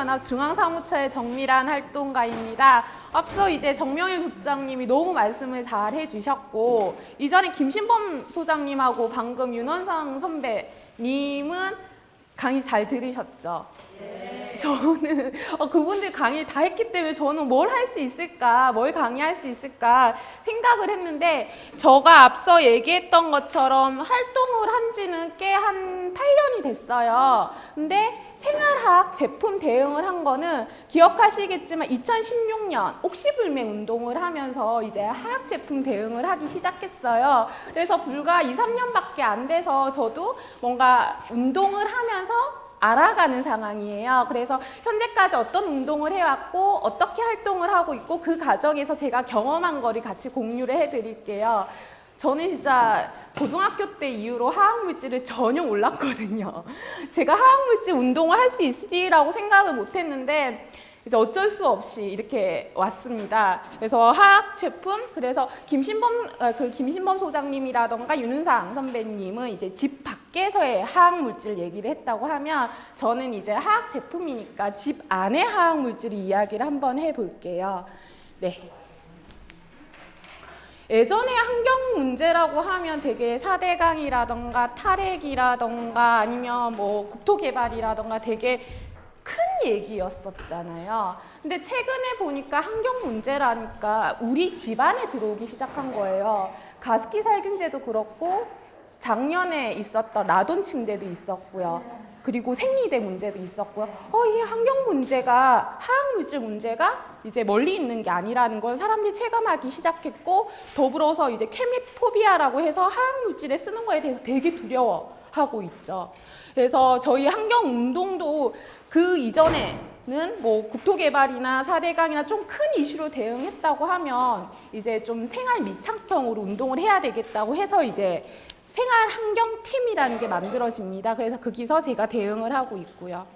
한국연합 중앙사무처의 정미란 활동가입니다. 앞서 이제 정명일 국장님이 너무 말씀을 잘 해주셨고, 이전에 김신범 소장님하고 방금 윤원상 선배님은 강의 잘 들으셨죠? 네. 저는 그분들 강의 다 했기 때문에 저는 뭘 할 수 있을까, 뭘 강의할 수 있을까 생각을 했는데, 제가 앞서 얘기했던 것처럼 활동을 한 지는 꽤 한 8년이 됐어요. 근데 생활학 제품 대응을 한 거는 기억하시겠지만 2016년 옥시불맹 운동을 하면서 이제 화학 제품 대응을 하기 시작했어요. 그래서 불과 2, 3년밖에 안 돼서 저도 뭔가 운동을 하면서 알아가는 상황이에요. 그래서 현재까지 어떤 운동을 해왔고 어떻게 활동을 하고 있고 그 과정에서 제가 경험한 거를 같이 공유를 해드릴게요. 저는 진짜 고등학교 때 이후로 화학물질을 전혀 몰랐거든요. 제가 화학물질 운동을 할 수 있으리라고 생각을 못했는데 이제 어쩔 수 없이 이렇게 왔습니다. 그래서 화학 제품, 그래서 김신범 소장님이라던가 윤은상 선배님은 이제 집 밖에서의 화학물질 얘기를 했다고 하면 저는 이제 화학 제품이니까 집 안의 화학물질 이야기를 한번 해볼게요. 네. 예전에 환경 문제라고 하면 되게 4대강이라던가 탈핵이라던가 아니면 뭐 국토개발이라던가 되게 큰 얘기였었잖아요. 근데 최근에 보니까 환경 문제라니까 우리 집안에 들어오기 시작한 거예요. 가습기 살균제도 그렇고 작년에 있었던 라돈 침대도 있었고요. 그리고 생리대 문제도 있었고요. 이 환경 문제가, 화학물질 문제가 이제 멀리 있는 게 아니라는 걸 사람들이 체감하기 시작했고, 더불어서 이제 케미포비아라고 해서 화학물질에 쓰는 거에 대해서 되게 두려워하고 있죠. 그래서 저희 환경 운동도 그 이전에는 뭐 국토개발이나 4대강이나 좀 큰 이슈로 대응했다고 하면 이제 좀 생활 밀착형으로 운동을 해야 되겠다고 해서 이제 생활환경팀이라는 게 만들어집니다. 그래서 거기서 제가 대응을 하고 있고요.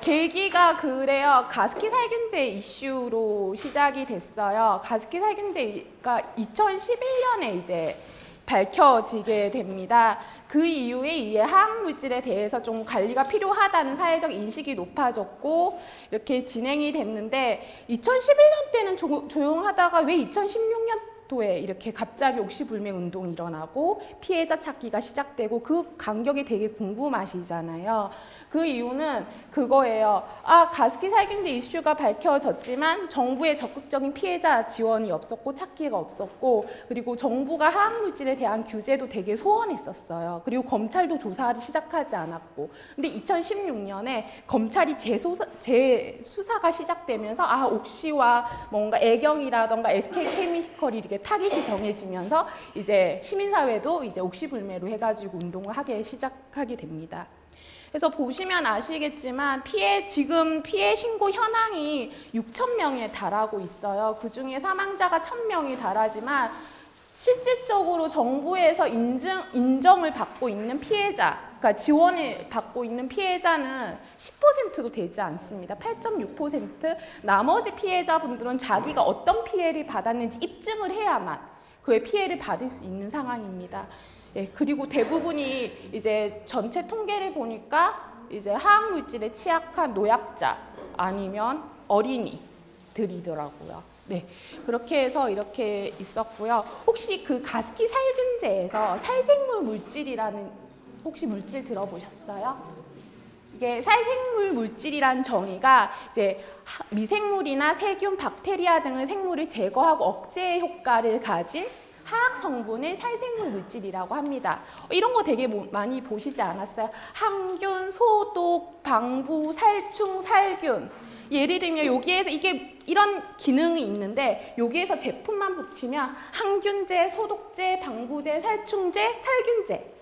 계기가 그래요. 가습기 살균제 이슈로 시작이 됐어요. 가습기 살균제가 2011년에 이제 밝혀지게 됩니다. 그 이후에 이 화학물질에 대해서 좀 관리가 필요하다는 사회적 인식이 높아졌고 이렇게 진행이 됐는데 2011년 때는 조용하다가 왜 2016년 도에 이렇게 갑자기 옥시불맹 운동이 일어나고 피해자 찾기가 시작되고 그 간격이 되게 궁금하시잖아요. 그 이유는 그거예요. 가습기 살균제 이슈가 밝혀졌지만 정부의 적극적인 피해자 지원이 없었고 찾기가 없었고, 그리고 정부가 화학물질에 대한 규제도 되게 소원했었어요. 그리고 검찰도 조사를 시작하지 않았고, 근데 2016년에 검찰이 재수사가 시작되면서 옥시와 뭔가 애경이라던가 SK케미컬이 이렇게 타깃이 정해지면서 이제 시민사회도 이제 옥시불매로 해가지고 운동을 시작하게 됩니다. 그래서 보시면 아시겠지만 지금 피해 신고 현황이 6,000명에 달하고 있어요. 그 중에 사망자가 1,000명이 달하지만 실질적으로 정부에서 인정을 받고 있는 피해자, 그러니까 지원을 받고 있는 피해자는 10%도 되지 않습니다. 8.6%. 나머지 피해자분들은 자기가 어떤 피해를 받았는지 입증을 해야만 그의 피해를 받을 수 있는 상황입니다. 예, 그리고 대부분이 이제 전체 통계를 보니까 이제 화학물질에 취약한 노약자 아니면 어린이들이더라고요. 네, 그렇게 해서 이렇게 있었고요. 혹시 그 가습기 살균제에서 살생물 물질이라는 혹시 물질 들어보셨어요? 이게 살생물 물질이란 정의가 이제 미생물이나 세균, 박테리아 등의 생물을 제거하고 억제 효과를 가진 화학 성분을 살생물 물질이라고 합니다. 이런 거 되게 많이 보시지 않았어요? 항균, 소독, 방부, 살충, 살균. 예를 들면 여기에서 이런 기능이 있는데 여기에서 제품만 붙이면 항균제, 소독제, 방부제, 살충제, 살균제.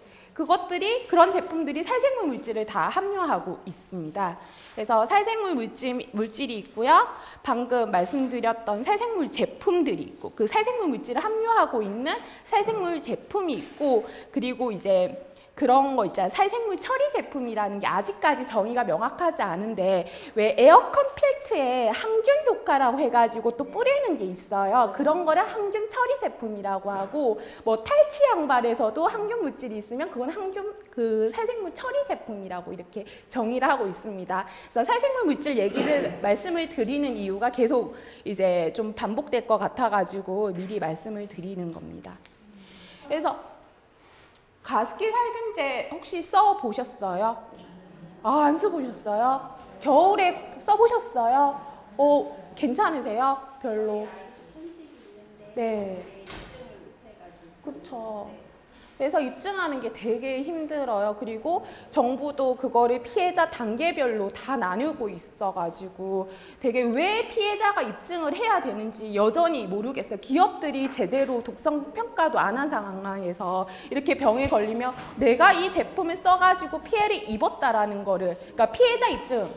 그런 제품들이 살생물 물질을 다 함유하고 있습니다. 그래서 살생물 물질이 있고요. 방금 말씀드렸던 살생물 제품들이 있고, 그 살생물 물질을 함유하고 있는 살생물 제품이 있고, 그리고 이제 그런 거 있잖아요. 살생물 처리 제품이라는 게 아직까지 정의가 명확하지 않은데 왜 에어컨 필트에 항균 효과라고 해가지고 또 뿌리는 게 있어요. 그런 거를 항균 처리 제품이라고 하고 뭐 탈취 양발에서도 항균 물질이 있으면 그건 항균 그 살생물 처리 제품이라고 이렇게 정의를 하고 있습니다. 그래서 살생물 물질 얘기를 말씀을 드리는 이유가 계속 이제 좀 반복될 것 같아가지고 미리 말씀을 드리는 겁니다. 그래서 가습기 살균제 혹시 써보셨어요? 아, 안 써보셨어요? 겨울에 써보셨어요? 괜찮으세요? 별로? 네. 그쵸. 그래서 입증하는 게 되게 힘들어요. 그리고 정부도 그거를 피해자 단계별로 다 나누고 있어가지고 되게 왜 피해자가 입증을 해야 되는지 여전히 모르겠어요. 기업들이 제대로 독성 평가도 안 한 상황에서 이렇게 병에 걸리면 내가 이 제품을 써가지고 피해를 입었다라는 거를, 그러니까 피해자 입증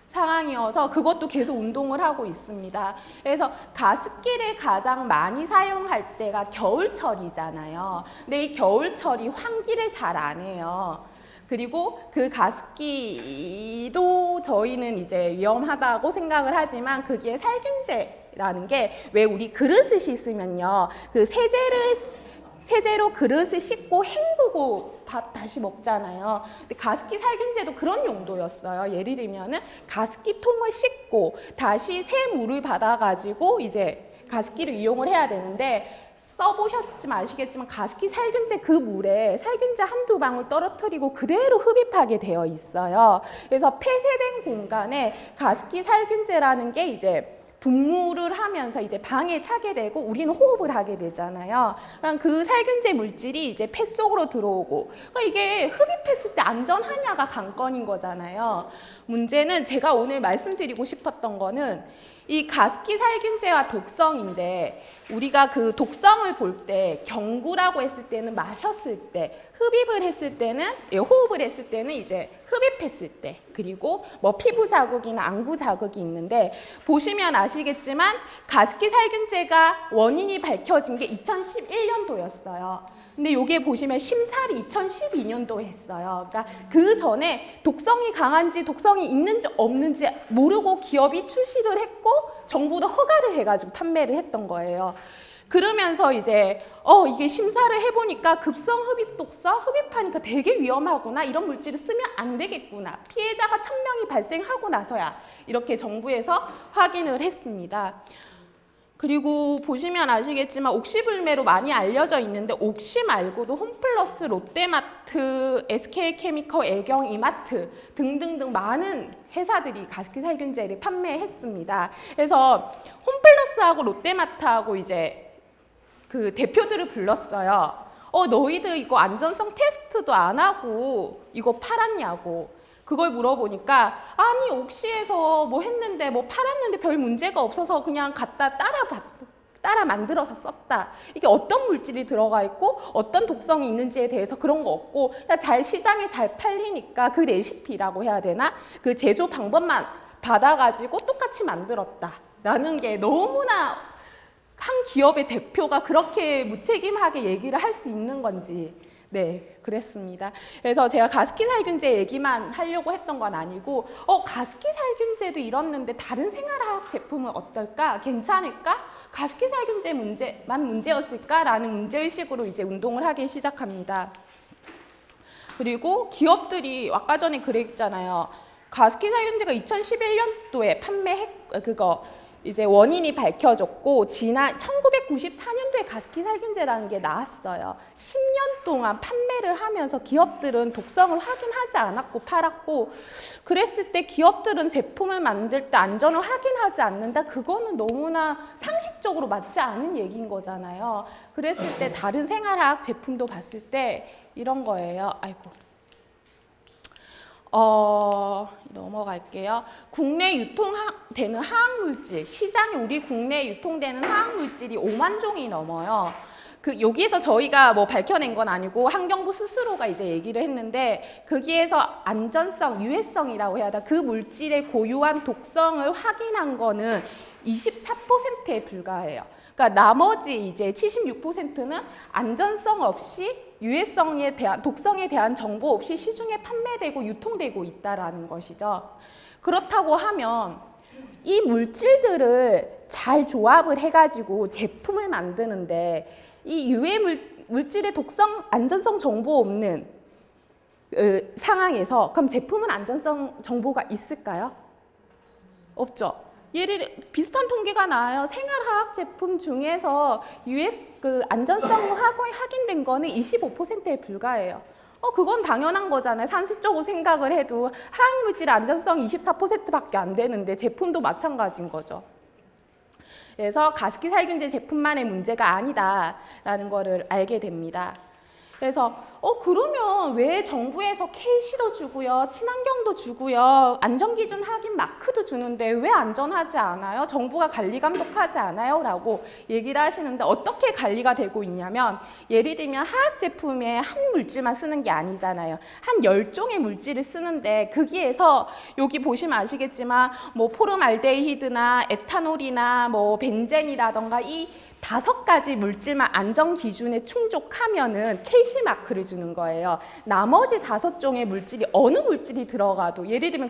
상황이어서 그것도 계속 운동을 하고 있습니다. 그래서 가습기를 가장 많이 사용할 때가 겨울철이잖아요. 근데 이 겨울철이 환기를 잘 안 해요. 그리고 그 가습기도 저희는 이제 위험하다고 생각을 하지만 그게 살균제라는 게 왜 우리 그릇을 씻으면요. 그 세제로 그릇을 씻고 헹구고 밥 다시 먹잖아요. 근데 가습기 살균제도 그런 용도였어요. 예를 들면은 가습기 통을 씻고 다시 새 물을 받아가지고 이제 가습기를 이용을 해야 되는데 써보셨지만 아시겠지만 가습기 살균제 그 물에 살균제 한두 방울 떨어뜨리고 그대로 흡입하게 되어 있어요. 그래서 폐쇄된 공간에 가습기 살균제라는 게 이제 분무를 하면서 이제 방에 차게 되고 우리는 호흡을 하게 되잖아요. 그러니까 그 살균제 물질이 이제 폐 속으로 들어오고 그러니까 이게 흡입했을 때 안전하냐가 관건인 거잖아요. 문제는 제가 오늘 말씀드리고 싶었던 거는 이 가습기 살균제와 독성인데 우리가 그 독성을 볼 때 경구라고 했을 때는 마셨을 때, 흡입을 했을 때는 호흡을 했을 때는 이제 흡입했을 때, 그리고 뭐 피부 자극이나 안구 자극이 있는데 보시면 아시겠지만 가습기 살균제가 원인이 밝혀진 게 2011년도였어요. 근데 여기에 보시면 심사를 2012년도에 했어요. 그러니까 그 전에 독성이 강한지 독성이 있는지 없는지 모르고 기업이 출시를 했고 정부도 허가를 해가지고 판매를 했던 거예요. 그러면서 이제 이게 심사를 해보니까 급성 흡입 독성, 흡입하니까 되게 위험하구나, 이런 물질을 쓰면 안 되겠구나, 피해자가 1000명이 발생하고 나서야 이렇게 정부에서 확인을 했습니다. 그리고 보시면 아시겠지만 옥시불매로 많이 알려져 있는데 옥시 말고도 홈플러스, 롯데마트, SK케미컬, 애경, 이마트 등등등 많은 회사들이 가습기 살균제를 판매했습니다. 그래서 홈플러스하고 롯데마트하고 이제 그 대표들을 불렀어요. 너희들 이거 안전성 테스트도 안 하고 이거 팔았냐고. 그걸 물어보니까 아니 옥시에서 뭐 했는데 뭐 팔았는데 별 문제가 없어서 그냥 갖다 따라 만들어서 썼다. 이게 어떤 물질이 들어가 있고 어떤 독성이 있는지에 대해서 그런 거 없고 그냥 시장에 잘 팔리니까 그 레시피라고 해야 되나? 그 제조 방법만 받아가지고 똑같이 만들었다라는 게 너무나 한 기업의 대표가 그렇게 무책임하게 얘기를 할 수 있는 건지. 네, 그랬습니다. 그래서 제가 가습기 살균제 얘기만 하려고 했던 건 아니고 가습기 살균제도 이렇는데 다른 생활화학 제품은 어떨까? 괜찮을까? 가습기 살균제 문제만 문제였을까라는 문제의식으로 이제 운동을 하기 시작합니다. 그리고 기업들이 아까 전에 그랬잖아요. 가습기 살균제가 2011년도에 이제 원인이 밝혀졌고 지난 1994년도에 가습기 살균제라는 게 나왔어요. 10년 동안 판매를 하면서 기업들은 독성을 확인하지 않았고 팔았고 그랬을 때 기업들은 제품을 만들 때 안전을 확인하지 않는다? 그거는 너무나 상식적으로 맞지 않은 얘기인 거잖아요. 그랬을 때 다른 생활화학 제품도 봤을 때 이런 거예요. 아이고. 넘어갈게요. 국내 유통되는 화학물질, 시장에 우리 국내에 유통되는 화학물질이 5만 종이 넘어요. 여기에서 저희가 뭐 밝혀낸 건 아니고 환경부 스스로가 이제 얘기를 했는데 거기에서 안전성, 유해성이라고 해야 하나 그 물질의 고유한 독성을 확인한 거는 24%에 불과해요. 그러니까 나머지 이제 76%는 안전성 없이 유해성에 대한 독성에 대한 정보 없이 시중에 판매되고 유통되고 있다라는 것이죠. 그렇다고 하면 이 물질들을 잘 조합을 해가지고 제품을 만드는데 이 유해 물질의 독성, 안전성 정보 없는 상황에서 그럼 제품은 안전성 정보가 있을까요? 없죠. 비슷한 통계가 나와요. 생활화학 제품 중에서 안전성 확인된 거는 25%에 불과해요. 그건 당연한 거잖아요. 상식적으로 생각을 해도 화학물질 안전성 24%밖에 안 되는데 제품도 마찬가지인 거죠. 그래서 가습기 살균제 제품만의 문제가 아니다라는 거를 알게 됩니다. 그래서 그러면 왜 정부에서 KC도 주고요, 친환경도 주고요, 안전기준 확인 마크도 주는데 왜 안전하지 않아요? 정부가 관리 감독하지 않아요? 라고 얘기를 하시는데 어떻게 관리가 되고 있냐면 예를 들면 화학 제품에 한 물질만 쓰는 게 아니잖아요. 한 10종의 물질을 쓰는데 거기에서 여기 보시면 아시겠지만 뭐 포름알데히드나 에탄올이나 뭐 벤젠이라던가 이 5가지 물질만 안전 기준에 충족하면은 KC 마크를 주는 거예요. 나머지 5종의 물질이 어느 물질이 들어가도 예를 들면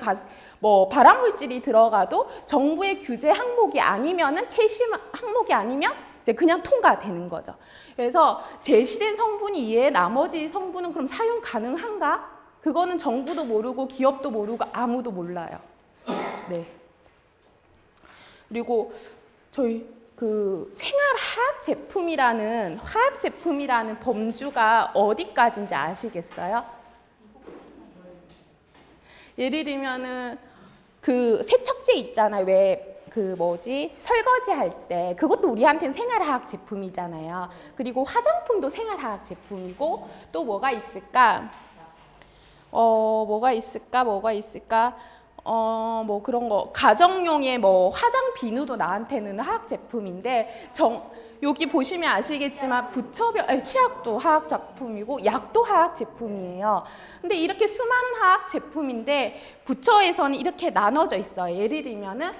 발암 물질이 들어가도 정부의 규제 항목이 아니면은 KC 항목이 아니면 이제 그냥 통과되는 거죠. 그래서 제시된 성분이 이외에 나머지 성분은 그럼 사용 가능한가? 그거는 정부도 모르고 기업도 모르고 아무도 몰라요. 네. 그리고 저희 생활화학 제품이라는 범주가 어디까지인지 아시겠어요? 예를 들면은 세척제 있잖아요. 왜 설거지 할 때 그것도 우리한테는 생활화학 제품이잖아요. 그리고 화장품도 생활화학 제품이고 또 뭐가 있을까? 뭐가 있을까? 뭐 그런 거 가정용의 뭐 화장 비누도 나한테는 화학 제품인데 여기 보시면 아시겠지만 치약도 화학 제품이고 약도 화학 제품이에요. 근데 이렇게 수많은 화학 제품인데 부처에서는 이렇게 나눠져 있어요. 예를 들면은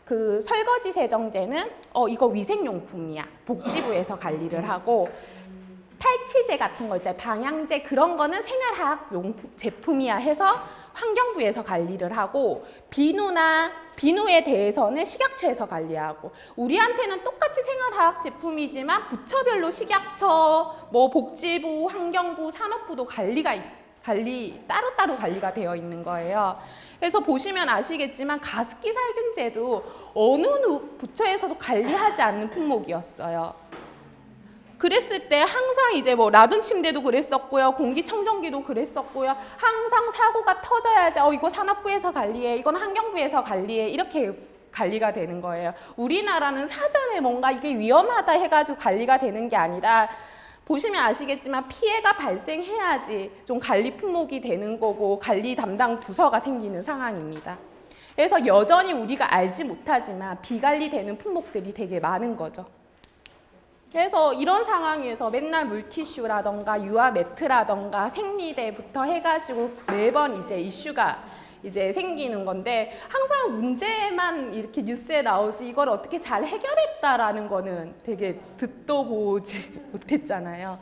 설거지 세정제는 이거 위생용품이야. 복지부에서 관리를 하고 탈취제 같은 거 있잖아요. 방향제 그런 거는 생활화학 제품이야 해서 환경부에서 관리를 하고 비누에 대해서는 식약처에서 관리하고 우리한테는 똑같이 생활화학 제품이지만 부처별로 식약처, 뭐 복지부, 환경부, 산업부도 따로따로 관리가 되어 있는 거예요. 그래서 보시면 아시겠지만 가습기 살균제도 어느 부처에서도 관리하지 않는 품목이었어요. 그랬을 때 항상 이제 뭐 라둔 침대도 그랬었고요. 공기청정기도 그랬었고요. 항상 사고가 터져야지 이거 산업부에서 관리해. 이건 환경부에서 관리해. 이렇게 관리가 되는 거예요. 우리나라는 사전에 뭔가 이게 위험하다 해가지고 관리가 되는 게 아니라 보시면 아시겠지만 피해가 발생해야지 좀 관리 품목이 되는 거고 관리 담당 부서가 생기는 상황입니다. 그래서 여전히 우리가 알지 못하지만 비관리되는 품목들이 되게 많은 거죠. 그래서 이런 상황에서 맨날 물티슈라던가 유아 매트라던가 생리대부터 해가지고 매번 이제 이슈가 이제 생기는 건데 항상 문제만 이렇게 뉴스에 나오지 이걸 어떻게 잘 해결했다라는 거는 되게 듣도 보지 못했잖아요.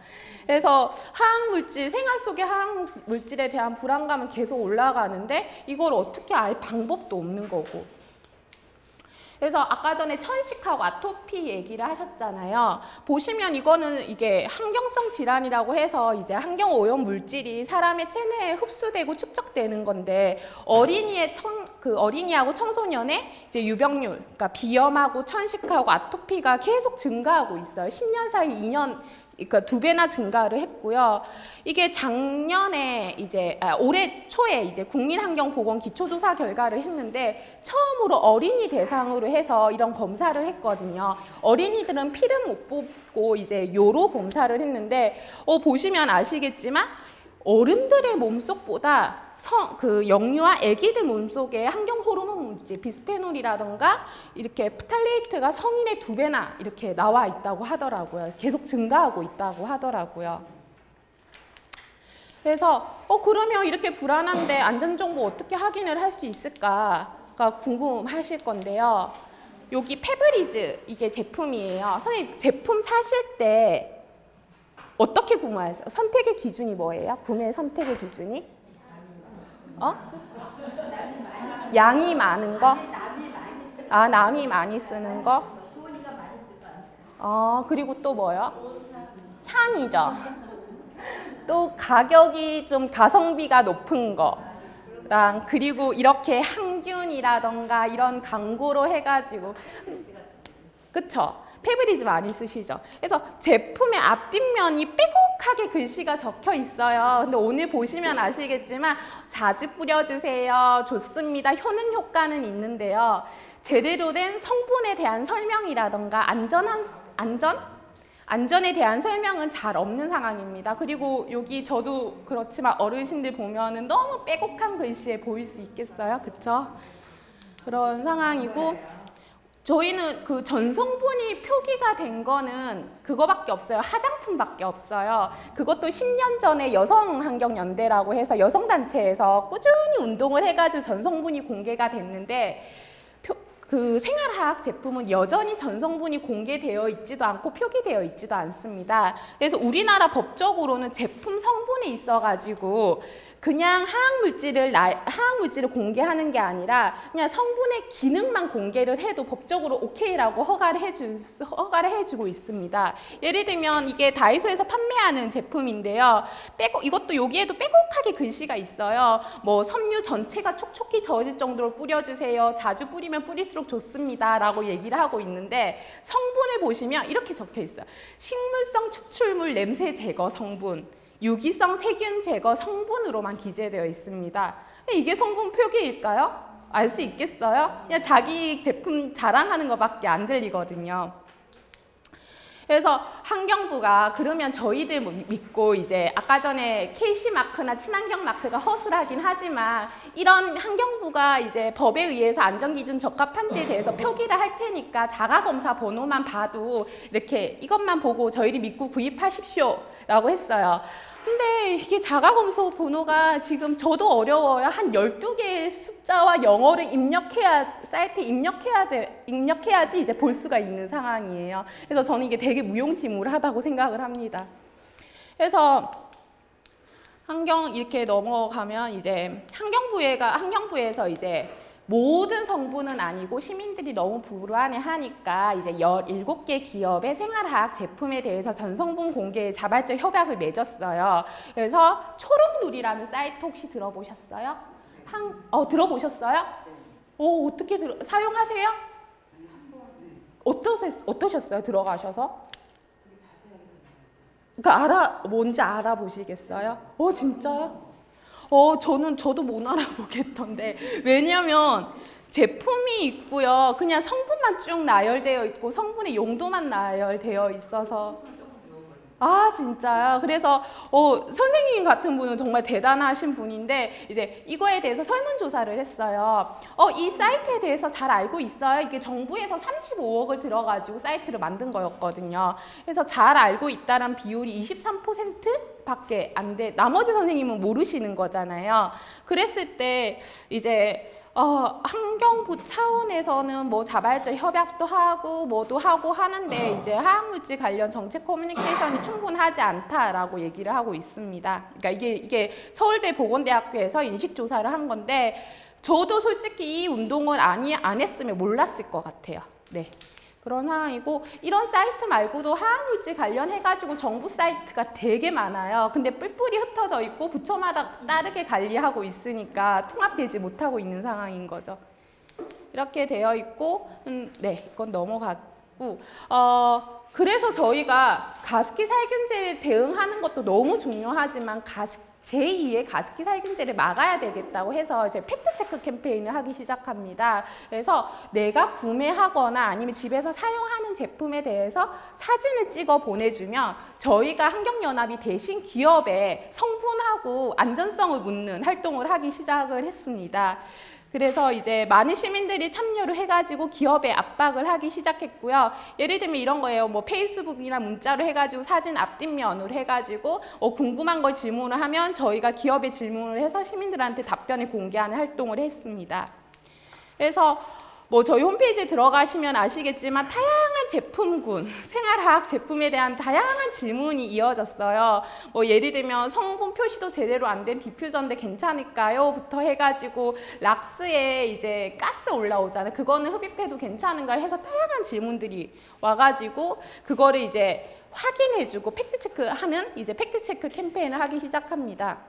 그래서 생활 속의 화학물질에 대한 불안감은 계속 올라가는데 이걸 어떻게 알 방법도 없는 거고. 그래서 아까 전에 천식하고 아토피 얘기를 하셨잖아요. 보시면 이게 환경성 질환이라고 해서 이제 환경 오염 물질이 사람의 체내에 흡수되고 축적되는 건데 어린이하고 청소년의 이제 유병률, 그러니까 비염하고 천식하고 아토피가 계속 증가하고 있어요. 10년 사이 2년, 그러니까 2배나 증가를 했고요. 이게 작년에 올해 초에 이제 국민환경보건 기초조사 결과를 했는데 처음으로 어린이 대상으로 해서 이런 검사를 했거든요. 어린이들은 피를 못 뽑고 이제 요로 검사를 했는데 보시면 아시겠지만 어른들의 몸속보다 영유아 아기들 몸속에 환경 호르몬 비스페놀이라던가 이렇게 프탈레이트가 성인의 2배나 이렇게 나와 있다고 하더라고요. 계속 증가하고 있다고 하더라고요. 그래서 그러면 이렇게 불안한데 안전정보 어떻게 확인을 할 수 있을까가 궁금하실 건데요. 여기 페브리즈 이게 제품이에요. 선생님 제품 사실 때 어떻게 구매하세요? 선택의 기준이 뭐예요? 구매 선택의 기준이? 양이 많은 거? 아, 남이 많이 쓰는 거? 그리고 또 뭐요? 향이죠. 또 가격이 좀 가성비가 높은 거랑 그리고 이렇게 항균이라던가 이런 광고로 해가지고 그쵸? 페브리즈 많이 쓰시죠? 그래서 제품의 앞뒷면이 빼곡하게 글씨가 적혀 있어요. 근데 오늘 보시면 아시겠지만 자주 뿌려주세요. 좋습니다. 효능 효과는 있는데요. 제대로 된 성분에 대한 설명이라던가 안전에 대한 설명은 잘 없는 상황입니다. 그리고 여기 저도 그렇지만 어르신들 보면은 너무 빼곡한 글씨에 보일 수 있겠어요. 그쵸? 그런 상황이고 저희는 그 전성분이 표기가 된 거는 그거밖에 없어요. 화장품밖에 없어요. 그것도 10년 전에 여성환경연대라고 해서 여성단체에서 꾸준히 운동을 해가지고 전성분이 공개가 됐는데 그 생활화학 제품은 여전히 전성분이 공개되어 있지도 않고 표기되어 있지도 않습니다. 그래서 우리나라 법적으로는 제품 성분에 있어가지고 그냥 화학물질을 공개하는 게 아니라 그냥 성분의 기능만 공개를 해도 법적으로 오케이라고 허가를 해주고 있습니다. 예를 들면 이게 다이소에서 판매하는 제품인데요. 이것도 여기에도 빼곡하게 글씨가 있어요. 뭐 섬유 전체가 촉촉히 젖을 정도로 뿌려주세요. 자주 뿌리면 뿌릴수록 좋습니다. 라고 얘기를 하고 있는데 성분을 보시면 이렇게 적혀 있어요. 식물성 추출물 냄새 제거 성분. 유기성 세균 제거 성분으로만 기재되어 있습니다. 이게 성분 표기일까요? 알 수 있겠어요? 그냥 자기 제품 자랑하는 것밖에 안 들리거든요. 그래서 환경부가 그러면 저희들 믿고 이제 아까 전에 KC 마크나 친환경 마크가 허술하긴 하지만 이런 환경부가 이제 법에 의해서 안전기준 적합한지에 대해서 표기를 할 테니까 자가검사 번호만 봐도 이렇게 이것만 보고 저희를 믿고 구입하십시오 라고 했어요. 근데 이게 자가검사 번호가 지금 저도 어려워요. 한 12개의 숫자와 영어를 사이트에 입력해야지 이제 볼 수가 있는 상황이에요. 그래서 저는 이게 되게 무용지물하다고 생각을 합니다. 그래서 이렇게 넘어가면 이제 환경부에서 이제 모든 성분은 아니고 시민들이 너무 불안해하니까 이제 17개 기업의 생활화학 제품에 대해서 전성분 공개에 자발적 협약을 맺었어요. 그래서 초록누리라는 사이트 혹시 들어보셨어요? 들어보셨어요? 어떻게 사용하세요? 어떠셨어요? 들어가셔서? 그러니까 뭔지 알아보시겠어요? 진짜요? 저도 못 알아보겠던데. 왜냐면 제품이 있고요. 그냥 성분만 쭉 나열되어 있고 성분의 용도만 나열되어 있어서. 아, 진짜요? 그래서 선생님 같은 분은 정말 대단하신 분인데 이제 이거에 대해서 설문조사를 했어요. 이 사이트에 대해서 잘 알고 있어요? 이게 정부에서 35억을 들어가지고 사이트를 만든 거였거든요. 그래서 잘 알고 있다는 비율이 23%밖에 안 돼. 나머지 선생님은 모르시는 거잖아요. 그랬을 때 이제 환경부 차원에서는 뭐 자발적 협약도 하고 뭐도 하고 하는데 이제 화학물질 관련 정책 커뮤니케이션이 충분하지 않다라고 얘기를 하고 있습니다. 그러니까 이게 서울대 보건대학교에서 인식조사를 한 건데 저도 솔직히 이 운동을 안 했으면 몰랐을 것 같아요. 네. 그런 상황이고 이런 사이트 말고도 화학물질 관련해가지고 정부 사이트가 되게 많아요. 근데 뿔뿔이 흩어져 있고 부처마다 다르게 관리하고 있으니까 통합되지 못하고 있는 상황인 거죠. 이렇게 되어 있고 네, 이건 넘어갔고 그래서 저희가 가습기 살균제를 대응하는 것도 너무 중요하지만 제2의 가습기 살균제를 막아야 되겠다고 해서 이제 팩트체크 캠페인을 하기 시작합니다. 그래서 내가 구매하거나 아니면 집에서 사용하는 제품에 대해서 사진을 찍어 보내주면 저희가 환경연합이 대신 기업에 성분하고 안전성을 묻는 활동을 하기 시작을 했습니다. 그래서 이제 많은 시민들이 참여를 해가지고 기업에 압박을 하기 시작했고요. 예를 들면 이런 거예요. 뭐 페이스북이나 문자로 해가지고 사진 앞뒷면으로 해가지고 궁금한 걸 질문을 하면 저희가 기업에 질문을 해서 시민들한테 답변을 공개하는 활동을 했습니다. 그래서 뭐 저희 홈페이지에 들어가시면 아시겠지만 다양한 제품군, 생활화학 제품에 대한 다양한 질문이 이어졌어요. 뭐 예를 들면 성분 표시도 제대로 안 된 디퓨저인데 괜찮을까요? 부터 해가지고 락스에 이제 가스 올라오잖아요. 그거는 흡입해도 괜찮은가요? 해서 다양한 질문들이 와가지고 그거를 이제 확인해주고 팩트체크하는 이제 팩트체크 캠페인을 하기 시작합니다.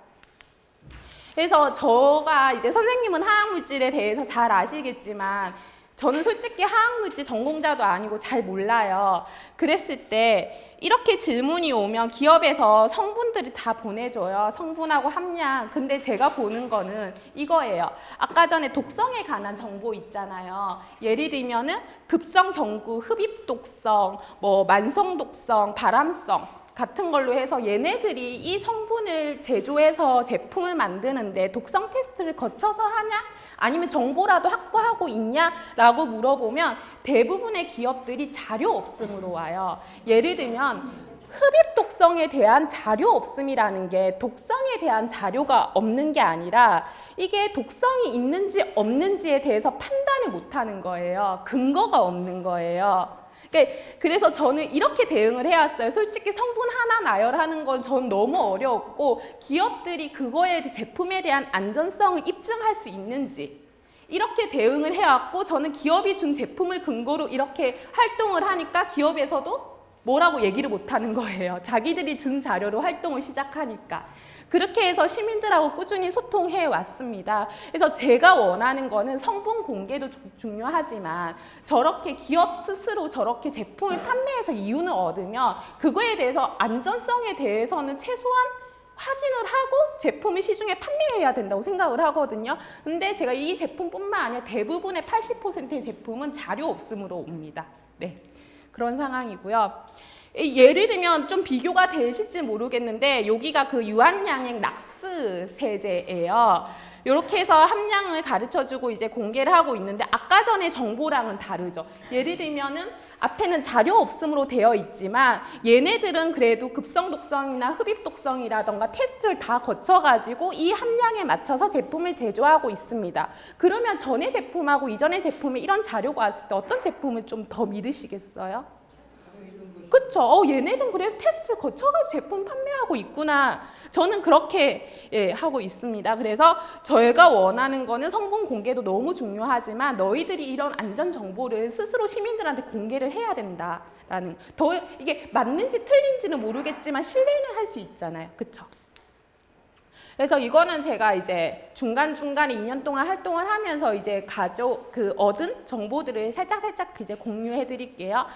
그래서 저가 이제 선생님은 화학물질에 대해서 잘 아시겠지만 저는 솔직히 화학물질 전공자도 아니고 잘 몰라요. 그랬을 때 이렇게 질문이 오면 기업에서 성분들이 다 보내줘요. 성분하고 함량. 근데 제가 보는 거는 이거예요. 아까 전에 독성에 관한 정보 있잖아요. 예를 들면은 급성 경구, 흡입 독성, 뭐 만성 독성, 발암성 같은 걸로 해서 얘네들이 이 성분을 제조해서 제품을 만드는데 독성 테스트를 거쳐서 하냐? 아니면 정보라도 확보하고 있냐라고 물어보면 대부분의 기업들이 자료 없음으로 와요. 예를 들면 흡입 독성에 대한 자료 없음이라는 게 독성에 대한 자료가 없는 게 아니라 이게 독성이 있는지 없는지에 대해서 판단을 못하는 거예요. 근거가 없는 거예요. 그래서 저는 이렇게 대응을 해왔어요. 솔직히 성분 하나 나열하는 건 전 너무 어려웠고 기업들이 그거에 제품에 대한 안전성을 입증할 수 있는지 이렇게 대응을 해왔고 저는 기업이 준 제품을 근거로 이렇게 활동을 하니까 기업에서도 뭐라고 얘기를 못하는 거예요. 자기들이 준 자료로 활동을 시작하니까. 그렇게 해서 시민들하고 꾸준히 소통해 왔습니다. 그래서 제가 원하는 거는 성분 공개도 중요하지만 저렇게 기업 스스로 저렇게 제품을 판매해서 이윤을 얻으면 그거에 대해서 안전성에 대해서는 최소한 확인을 하고 제품을 시중에 판매해야 된다고 생각을 하거든요. 근데 제가 이 제품뿐만 아니라 대부분의 80%의 제품은 자료 없음으로 옵니다. 네, 그런 상황이고요. 예를 들면 좀 비교가 되실지 모르겠는데 여기가 그 유한양액 락스 세제예요. 이렇게 해서 함량을 가르쳐주고 이제 공개를 하고 있는데 아까 전에 정보랑은 다르죠. 예를 들면은 앞에는 자료 없음으로 되어 있지만 얘네들은 그래도 급성 독성이나 흡입 독성이라던가 테스트를 다 거쳐가지고 이 함량에 맞춰서 제품을 제조하고 있습니다. 그러면 전에 제품하고 이전의 제품에 이런 자료가 왔을 때 어떤 제품을 좀 더 믿으시겠어요? 그쵸? 얘네는 그래도 테스트를 거쳐가지고 제품 판매하고 있구나. 저는 그렇게 하고 있습니다. 그래서 저희가 원하는 거는 성분 공개도 너무 중요하지만 너희들이 이런 안전 정보를 스스로 시민들한테 공개를 해야 된다라는 더 이게 맞는지 틀린지는 모르겠지만 신뢰는 할 수 있잖아요. 그쵸? 그래서 이거는 제가 이제 중간중간에 2년 동안 활동을 하면서 이제 얻은 정보들을 살짝 이제 공유해 드릴게요.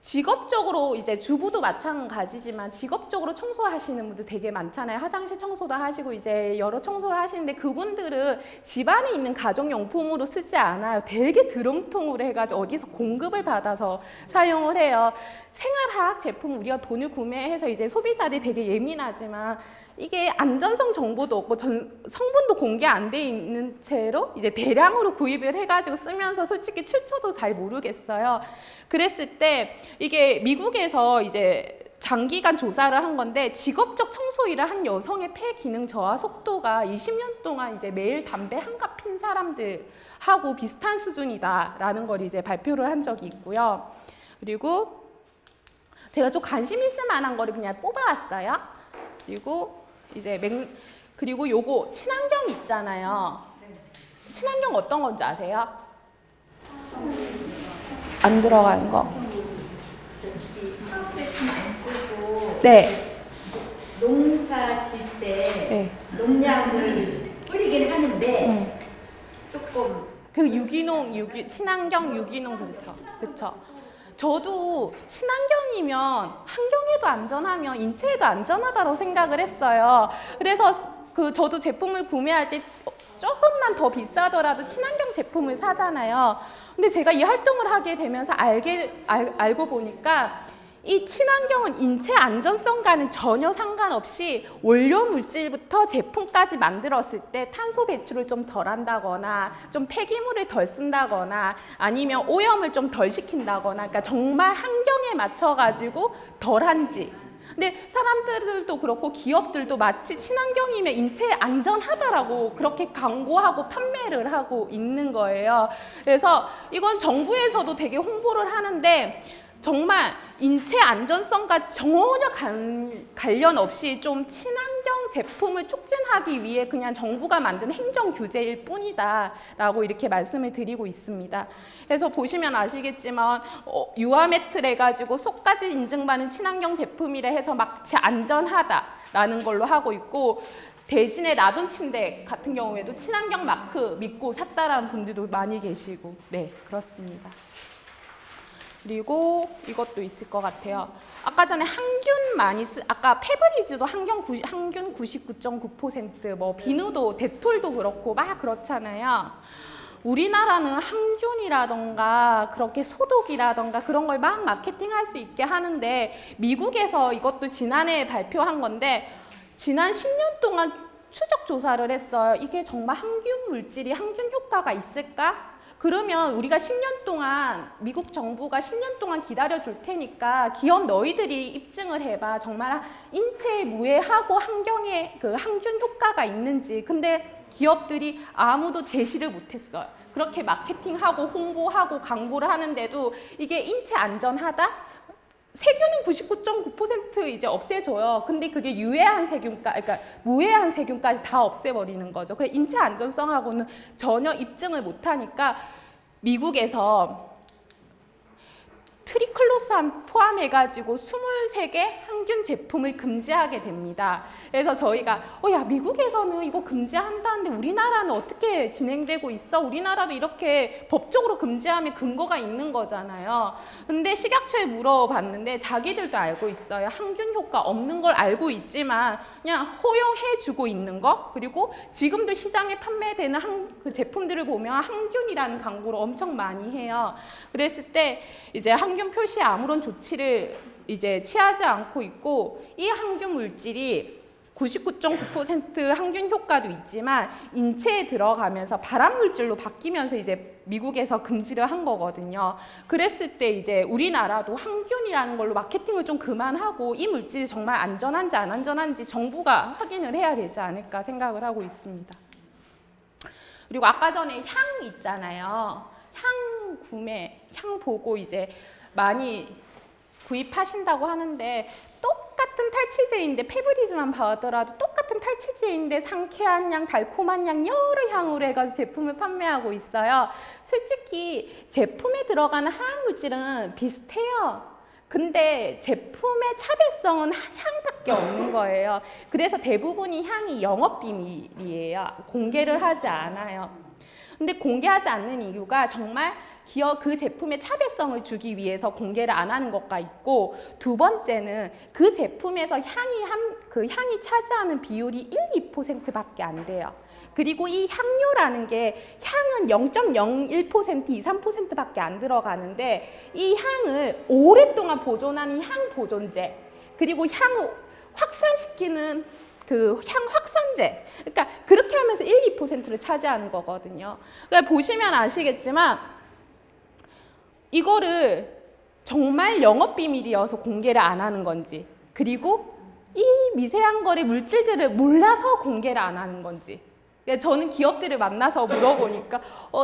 직업적으로 이제 주부도 마찬가지지만 직업적으로 청소하시는 분들 되게 많잖아요. 화장실 청소도 하시고 이제 여러 청소를 하시는데 그분들은 집안에 있는 가정용품으로 쓰지 않아요. 되게 드럼통으로 해가지고 어디서 공급을 받아서 사용을 해요. 생활화학 제품 우리가 돈을 구매해서 이제 소비자들이 되게 예민하지만 이게 안전성 정보도 없고 성분도 공개 안 돼 있는 채로 이제 대량으로 구입을 해가지고 쓰면서 솔직히 출처도 잘 모르겠어요. 그랬을 때 이게 미국에서 이제 장기간 조사를 한 건데 직업적 청소 일을 한 여성의 폐 기능 저하 속도가 20년 동안 이제 매일 담배 한 갑 핀 사람들하고 비슷한 수준이다라는 걸 이제 발표를 한 적이 있고요. 그리고 제가 좀 관심 있을 만한 거를 그냥 뽑아왔어요. 그리고 요거 친환경 있잖아요. 친환경 어떤 건지 아세요? 안 들어가는 거. 네. 농사 질 때 농약을 뿌리긴 하는데 조금 그 친환경 유기농 그렇죠. 저도 친환경이면 환경에도 안전하면 인체에도 안전하다고 생각을 했어요. 그래서 저도 제품을 구매할 때 조금만 더 비싸더라도 친환경 제품을 사잖아요. 근데 제가 이 활동을 하게 되면서 알고 보니까 이 친환경은 인체 안전성과는 전혀 상관없이 원료 물질부터 제품까지 만들었을 때 탄소 배출을 좀 덜 한다거나 좀 폐기물을 덜 쓴다거나 아니면 오염을 좀 덜 시킨다거나 그러니까 정말 환경에 맞춰 가지고 덜한지 근데 사람들도 그렇고 기업들도 마치 친환경이면 인체에 안전하다라고 그렇게 광고하고 판매를 하고 있는 거예요. 그래서 이건 정부에서도 되게 홍보를 하는데 정말 인체 안전성과 전혀 관련 없이 좀 친환경 제품을 촉진하기 위해 그냥 정부가 만든 행정 규제일 뿐이다라고 이렇게 말씀을 드리고 있습니다. 그래서 보시면 아시겠지만 유아매트를 해가지고 속까지 인증받는 친환경 제품이라 해서 마치 안전하다라는 걸로 하고 있고 대진의 라돈 침대 같은 경우에도 친환경 마크 믿고 샀다라는 분들도 많이 계시고 네 그렇습니다. 그리고 이것도 있을 것 같아요. 아까 전에 항균 많이 아까 페브리즈도 항균 99.9%, 뭐 비누도 데톨도 그렇고 막 그렇잖아요. 우리나라는 항균이라던가 그렇게 소독이라던가 그런 걸 막 마케팅할 수 있게 하는데 미국에서 이것도 지난해 발표한 건데 지난 10년 동안 추적 조사를 했어요. 이게 정말 항균 물질이 항균 효과가 있을까? 그러면 우리가 10년 동안 미국 정부가 10년 동안 기다려 줄 테니까 기업 너희들이 입증을 해봐. 정말 인체에 무해하고 환경에 그 항균 효과가 있는지. 근데 기업들이 아무도 제시를 못했어요. 그렇게 마케팅하고 홍보하고 광고를 하는데도 이게 인체 안전하다? 세균은 99.9% 이제 없애줘요. 근데 그게 유해한 세균까지, 그러니까 무해한 세균까지 다 없애버리는 거죠. 그래 인체 안전성하고는 전혀 입증을 못하니까 미국에서 트리클로산 포함해가지고 23개 항균 제품을 금지하게 됩니다. 그래서 저희가 야 미국에서는 이거 금지한다는데 우리나라는 어떻게 진행되고 있어? 우리나라도 이렇게 법적으로 금지하면 근거가 있는 거잖아요. 근데 식약처에 물어봤는데 자기들도 알고 있어요. 항균 효과 없는 걸 알고 있지만 그냥 허용해주고 있는 거, 그리고 지금도 시장에 판매되는 그 제품들을 보면 항균이라는 광고를 엄청 많이 해요. 그랬을 때 이제 항균 표시에 아무런 조치를 이제 취하지 않고 있고, 이 항균 물질이 99.9% 항균 효과도 있지만 인체에 들어가면서 발암 물질로 바뀌면서 이제 미국에서 금지를 한 거거든요. 그랬을 때 이제 우리나라도 항균이라는 걸로 마케팅을 좀 그만하고 이 물질이 정말 안전한지 안 안전한지 정부가 확인을 해야 되지 않을까 생각을 하고 있습니다. 그리고 아까 전에 향 있잖아요. 향 구매, 향 보고 이제 많이 구입하신다고 하는데 똑같은 탈취제인데 페브리즈만 봐더라도 똑같은 탈취제인데 상쾌한 향, 달콤한 향, 여러 향으로 해가지고 제품을 판매하고 있어요. 솔직히 제품에 들어가는 화학물질은 비슷해요. 근데 제품의 차별성은 향밖에 없는 거예요. 그래서 대부분이 향이 영업비밀이에요. 공개를 하지 않아요. 근데 공개하지 않는 이유가 정말 기업 그 제품의 차별성을 주기 위해서 공개를 안 하는 것가 있고, 두 번째는 그 제품에서 향이 차지하는 비율이 1~2%밖에 안 돼요. 그리고 이 향료라는 게 향은 0.01%, 2~3%밖에 안 들어가는데 이 향을 오랫동안 보존하는 향 보존제, 그리고 향을 확산시키는 그 향 확산제, 그러니까 그렇게 하면서 1~2%를 차지하는 거거든요. 그러니까 보시면 아시겠지만 이거를 정말 영업비밀이어서 공개를 안 하는 건지, 그리고 이 미세한 거리 물질들을 몰라서 공개를 안 하는 건지. 저는 기업들을 만나서 물어보니까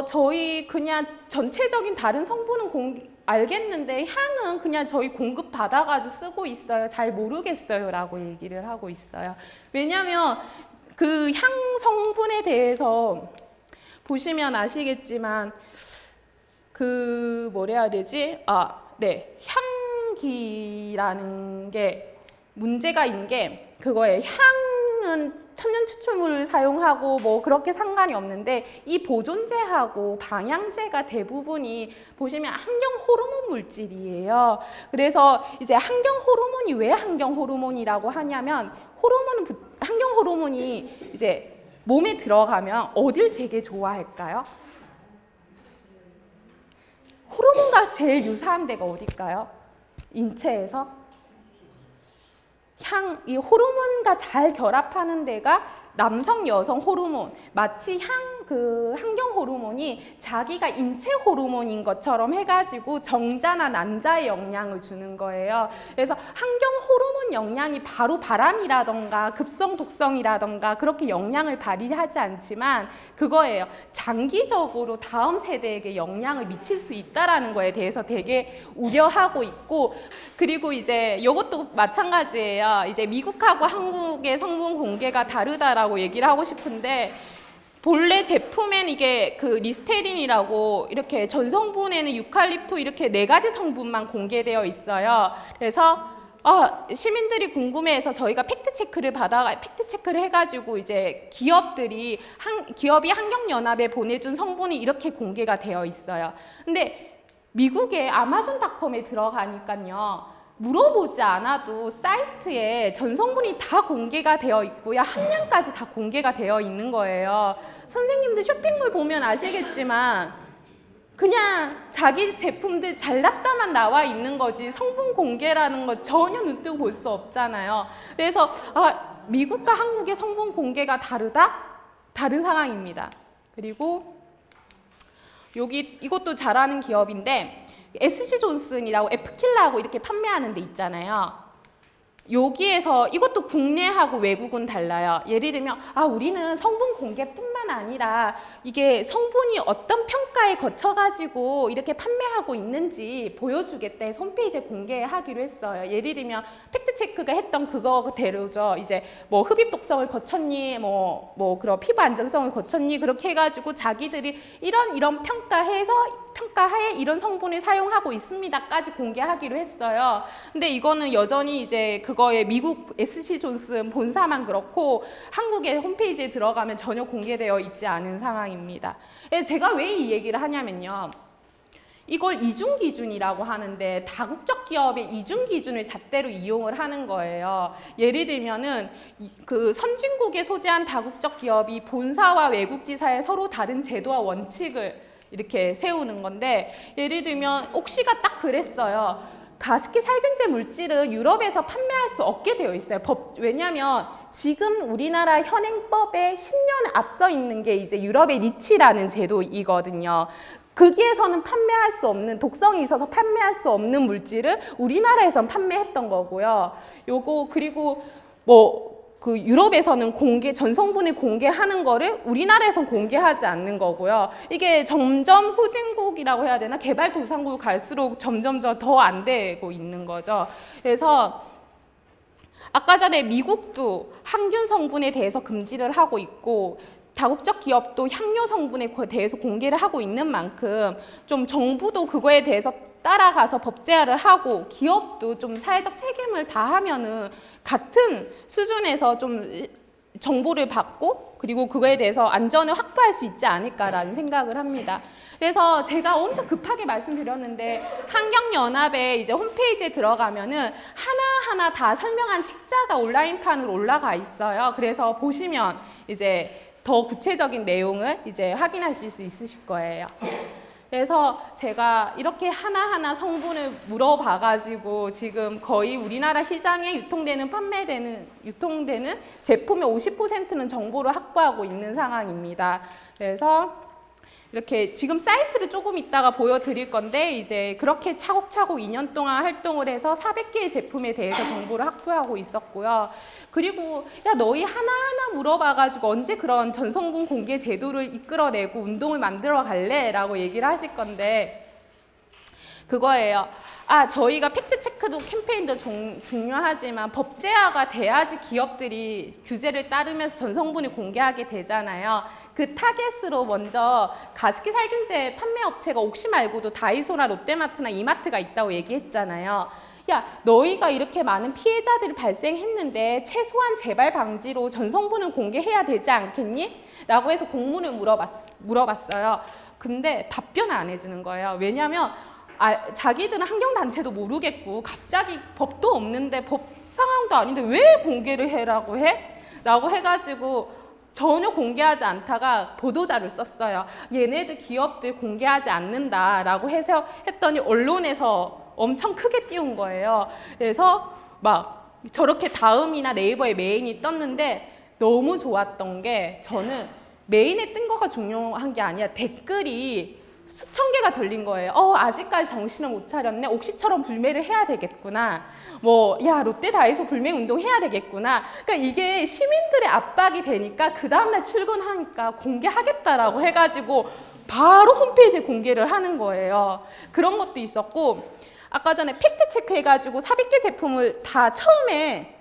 저희 그냥 전체적인 다른 성분은 알겠는데 향은 그냥 저희 공급 받아가지고 쓰고 있어요. 잘 모르겠어요 라고 얘기를 하고 있어요. 왜냐하면 그 향 성분에 대해서 보시면 아시겠지만 그 뭐라 해야 되지? 향기라는 게 문제가 있는 게 그거예요. 향은 천연 추출물을 사용하고 뭐 그렇게 상관이 없는데 이 보존제하고 방향제가 대부분이 보시면 환경 호르몬 물질이에요. 그래서 이제 환경 호르몬이 왜 환경 호르몬이라고 하냐면 환경 호르몬이 이제 몸에 들어가면 어딜 되게 좋아할까요? 호르몬과 제일 유사한 데가 어딜까요? 인체에서? 이 호르몬과 잘 결합하는 데가 남성, 여성 호르몬, 마치 그 환경 호르몬이 자기가 인체 호르몬인 것처럼 해가지고 정자나 난자에 영향을 주는 거예요. 그래서 환경 호르몬 영향이 바로 바람이라던가 급성 독성이라던가 그렇게 영향을 발휘하지 않지만 그거예요. 장기적으로 다음 세대에게 영향을 미칠 수 있다라는 거에 대해서 되게 우려하고 있고, 그리고 이제 이것도 마찬가지예요. 이제 미국하고 한국의 성분 공개가 다르다라고 얘기를 하고 싶은데, 본래 제품엔 이게 그 리스테린이라고 이렇게 전성분에는 유칼립토 이렇게 4가지 성분만 공개되어 있어요. 그래서 시민들이 궁금해해서 저희가 팩트 체크를 해가지고 이제 기업이 환경연합에 보내준 성분이 이렇게 공개가 되어 있어요. 근데 미국의 아마존닷컴에 들어가니까요, 물어보지 않아도 사이트에 전 성분이 다 공개가 되어 있고요, 함량까지 다 공개가 되어 있는 거예요. 선생님들 쇼핑몰 보면 아시겠지만 그냥 자기 제품들 잘났다만 나와 있는 거지 성분 공개라는 거 전혀 눈 뜨고 볼 수 없잖아요. 그래서 미국과 한국의 성분 공개가 다르다? 다른 상황입니다. 그리고 이것도 잘하는 기업인데 SC존슨이라고 에프킬라하고 이렇게 판매하는 데 있잖아요. 여기에서 이것도 국내하고 외국은 달라요. 예를 들면 우리는 성분 공개뿐만 아니라 이게 성분이 어떤 평가에 거쳐가지고 이렇게 판매하고 있는지 보여주겠다 해서 홈페이지에 공개하기로 했어요. 예를 들면 팩트체크가 했던 그거대로죠. 이제 뭐 흡입 독성을 거쳤니, 뭐 그런 피부 안전성을 거쳤니, 그렇게 해가지고 자기들이 이런 평가하에 이런 성분을 사용하고 있습니다까지 공개하기로 했어요. 근데 이거는 여전히 이제 그거에 미국 SC존슨 본사만 그렇고 한국의 홈페이지에 들어가면 전혀 공개되어 있지 않은 상황입니다. 제가 왜 이 얘기를 하냐면요, 이걸 이중 기준이라고 하는데 다국적 기업의 이중 기준을 잣대로 이용을 하는 거예요. 예를 들면은 그 선진국에 소재한 다국적 기업이 본사와 외국 지사의 서로 다른 제도와 원칙을 이렇게 세우는 건데, 예를 들면 옥시가 딱 그랬어요. 가습기 살균제 물질은 유럽에서 판매할 수 없게 되어 있어요. 왜냐하면 지금 우리나라 현행법에 10년 앞서 있는 게 이제 유럽의 리치라는 제도이거든요. 거기에서는 판매할 수 없는, 독성이 있어서 판매할 수 없는 물질을 우리나라에선 판매했던 거고요. 그리고 그 유럽에서는 전성분을 공개하는 거를 우리나라에선 공개하지 않는 거고요. 이게 점점 후진국이라고 해야 되나, 개발도상국을 갈수록 점점 더 안 되고 있는 거죠. 그래서 아까 전에 미국도 항균 성분에 대해서 금지를 하고 있고 다국적 기업도 향료 성분에 대해서 공개를 하고 있는 만큼 좀 정부도 그거에 대해서 따라가서 법 제화를 하고 기업도 좀 사회적 책임을 다하면은 같은 수준에서 좀 정보를 받고 그리고 그거에 대해서 안전을 확보할 수 있지 않을까라는 생각을 합니다. 그래서 제가 엄청 급하게 말씀드렸는데 환경연합의 이제 홈페이지에 들어가면은 하나하나 다 설명한 책자가 온라인판으로 올라가 있어요. 그래서 보시면 이제 더 구체적인 내용을 이제 확인하실 수 있으실 거예요. 그래서 제가 이렇게 하나하나 성분을 물어봐가지고 지금 거의 우리나라 시장에 유통되는 제품의 50%는 정보를 확보하고 있는 상황입니다. 그래서 이렇게 지금 사이트를 조금 이따가 보여드릴 건데 이제 그렇게 차곡차곡 2년 동안 활동을 해서 400개의 제품에 대해서 정보를 확보하고 있었고요. 그리고 너희 하나하나 물어봐가지고 언제 그런 전성분 공개 제도를 이끌어내고 운동을 만들어 갈래? 라고 얘기를 하실 건데 그거예요. 저희가 팩트체크도 캠페인도 중요하지만 법 제화가 돼야지 기업들이 규제를 따르면서 전성분을 공개하게 되잖아요. 그 타겟으로 먼저 가습기 살균제 판매 업체가 옥시 말고도 다이소나 롯데마트나 이마트가 있다고 얘기했잖아요. 너희가 이렇게 많은 피해자들이 발생했는데 최소한 재발 방지로 전성분을 공개해야 되지 않겠니? 라고 해서 공문을 물어봤어요. 근데 답변을 안 해주는 거예요. 왜냐하면 자기들은 환경단체도 모르겠고 갑자기 법도 없는데 법 상황도 아닌데 왜 공개를 해라고 해? 라고 해가지고 전혀 공개하지 않다가 보도자를 썼어요. 얘네들 기업들 공개하지 않는다라고 해서 했더니 언론에서 엄청 크게 띄운 거예요. 그래서 막 저렇게 다음이나 네이버에 메인이 떴는데 너무 좋았던 게 저는 메인에 뜬 거가 중요한 게 아니라 댓글이 수천 개가 돌린 거예요. 아직까지 정신을 못 차렸네. 옥시처럼 불매를 해야 되겠구나. 야, 롯데 다이소 불매 운동 해야 되겠구나. 그러니까 이게 시민들의 압박이 되니까 그 다음날 출근하니까 공개하겠다라고 해가지고 바로 홈페이지에 공개를 하는 거예요. 그런 것도 있었고, 아까 전에 팩트 체크 해가지고 삽입계 제품을 다 처음에